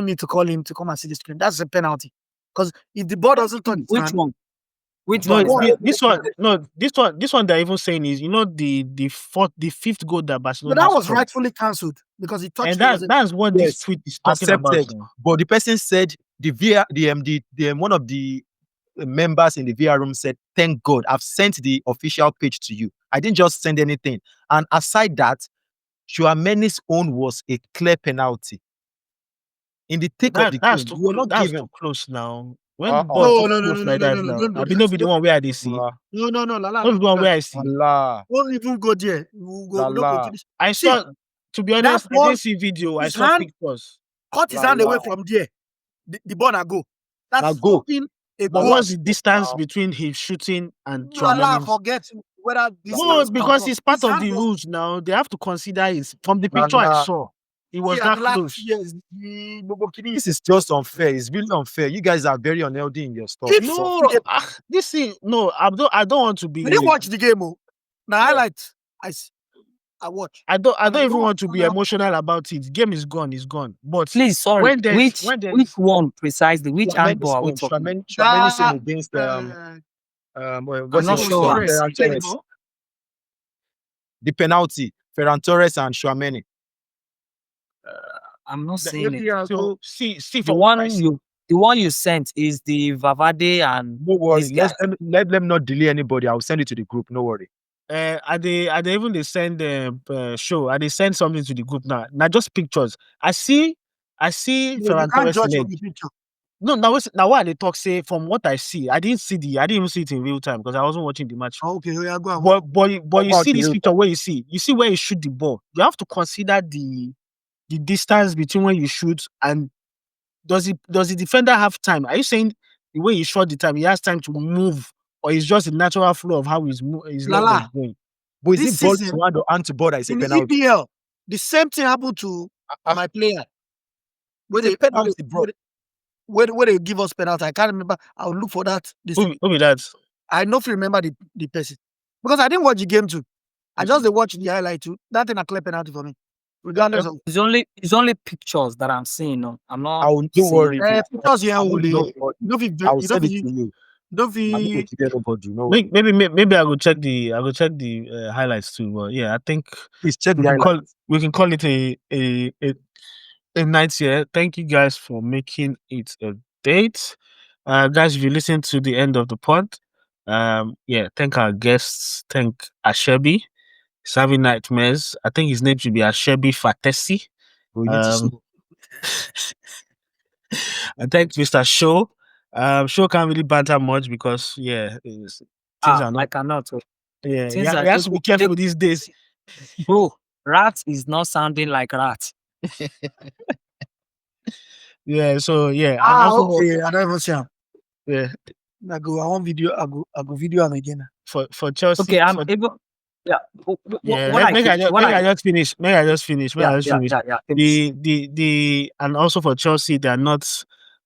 need to call him to come and see the screen. That's a penalty. Because if the ball doesn't touch his which hand, one? Which No, one is that? this one they're even saying is, the fifth goal that but Barcelona that was scored. rightfully cancelled because he touched And it. that's what this Yes, tweet is talking about accepted. now. But the person said the VR, the one of the members in the VR room said, "Thank God, I've sent the official page to you. I didn't just send anything." And aside that, Chouameni's own was a clear penalty. In the thick of the That's game, too we were not that's given. too close now. When the Uh-uh. ball too No, close like that now, I be no be the one where they see. Allah, No, Lala. No be the one where I see. Allah, Won't even go there. We'll go, we don't go Allah. finish. I See, saw, to be that honest, I ball, didn't see video. I his saw hand pictures. cut his hand away Lala. from there. The ball now go. That's Now go. stopping a But goal. what's the distance between his shooting and Lala, Chouameni's? forget whether this No, because it's part of the rules now. They have to consider it. From the picture I Lala. saw, it was See, that the last close. years, the Bobo Kini- This is just unfair. It's really unfair. You guys are very unhealthy in your stuff. Keep No, stopping it. this thing. No, I don't want to be. I didn't watch the game. Oh. Now highlights. I watch. I don't And I even don't want to be know. emotional about it. Game is gone, it's gone. But Please, sorry. when there's Which one precisely? Which handball are we talking? Chouameni's own against what's not it sure. called? Ferran Torres. The penalty, Ferran Torres and Chouameni. I'm not saying it. so see The from what I one see, you The one you sent is the Vavade and No worry. this guy. Let them not delay anybody. I'll send it to the group. No worry. Are they even they send show? Are they send something to the group now? Not just pictures. I see You Ferran can't Torres' judge leg. from the picture. No, now what they talk say from what I see, I didn't even see it in real time because I wasn't watching the match. Okay, yeah, go on. But you About see the this real picture where you see where you shoot the ball. You have to consider the distance between when you shoot and does the defender have time? Are you saying the way he shot the time, he has time to move, or it's just the natural flow of how his leg was Lala, going? But is this it ball season to hand or hand to ball that is a in the penalty? EPL, the same thing happened to Ah, my player. Where It's a they, penalty, bro. where they give us penalty. I can't remember. I'll look for that. Who be that? I don't remember the person because I didn't watch the game too. I just watched the highlight too. That thing a clear penalty for me, regardless of. It's only pictures that I'm seeing. No, I'm not. Don't seeing worry. Because I will you not- don't I'll you send it to don't you. don't I'm not feel. going to get nobody. No worry. Maybe I will check the highlights too. But yeah, I think Please check we the can highlight. call it a night here. Thank you guys for making it a date. Guys, if you listen to the end of the pod, yeah, thank our guests. Thank Ashebi. He's having nightmares. I think his name should be Ashebi Fatesi. We need to Um, slow. I thank Mr. Show. Show can't really banter much because things are I not. cannot. Yeah, Things are he has to be careful these days. bro. Rat is not sounding like rat. Yeah, so yeah, and also Okay. I don't even see him. yeah, I want video. I go video him again. for Chelsea. Okay, I'm able. Yeah. Yeah, What I make I what I just finish. May I just finish? yeah finish. The and also for Chelsea, they are not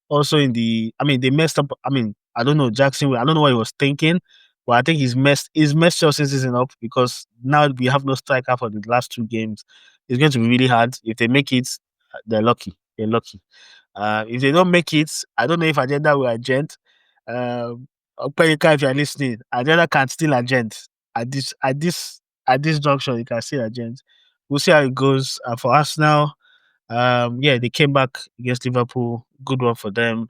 also in the. I mean, they messed up. I mean, I don't know Jackson. I don't know what he was thinking, but I think he's messed Chelsea season up because now we have no striker for the last two games. It's going to be really hard. If they make it, they're lucky. They're lucky. If they don't make it, I don't know if Agenda will agent. Opeyika, if you're listening, Agenda can still agent at this junction. You can still agent. We'll see how it goes. For Arsenal, yeah, they came back against Liverpool. Good one for them.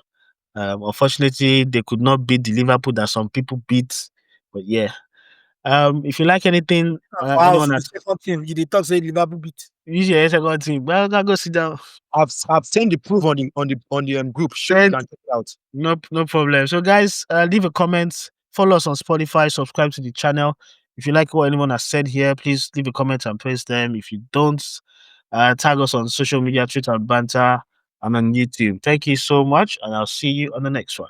Unfortunately, they could not beat the Liverpool that some people beat. But yeah, if you like anything, Wow, anyone the has second team. You did talk say Liverpool beat. use your second team. Well, go sit down. I've sent the proof on the group. Sure, you Send- can check it out. No problem. So, guys, leave a comment. Follow us on Spotify. Subscribe to the channel. If you like what anyone has said here, please leave a comment and praise them. If you don't, tag us on social media, Twitter and Banter, and on YouTube. Thank you so much, and I'll see you on the next one.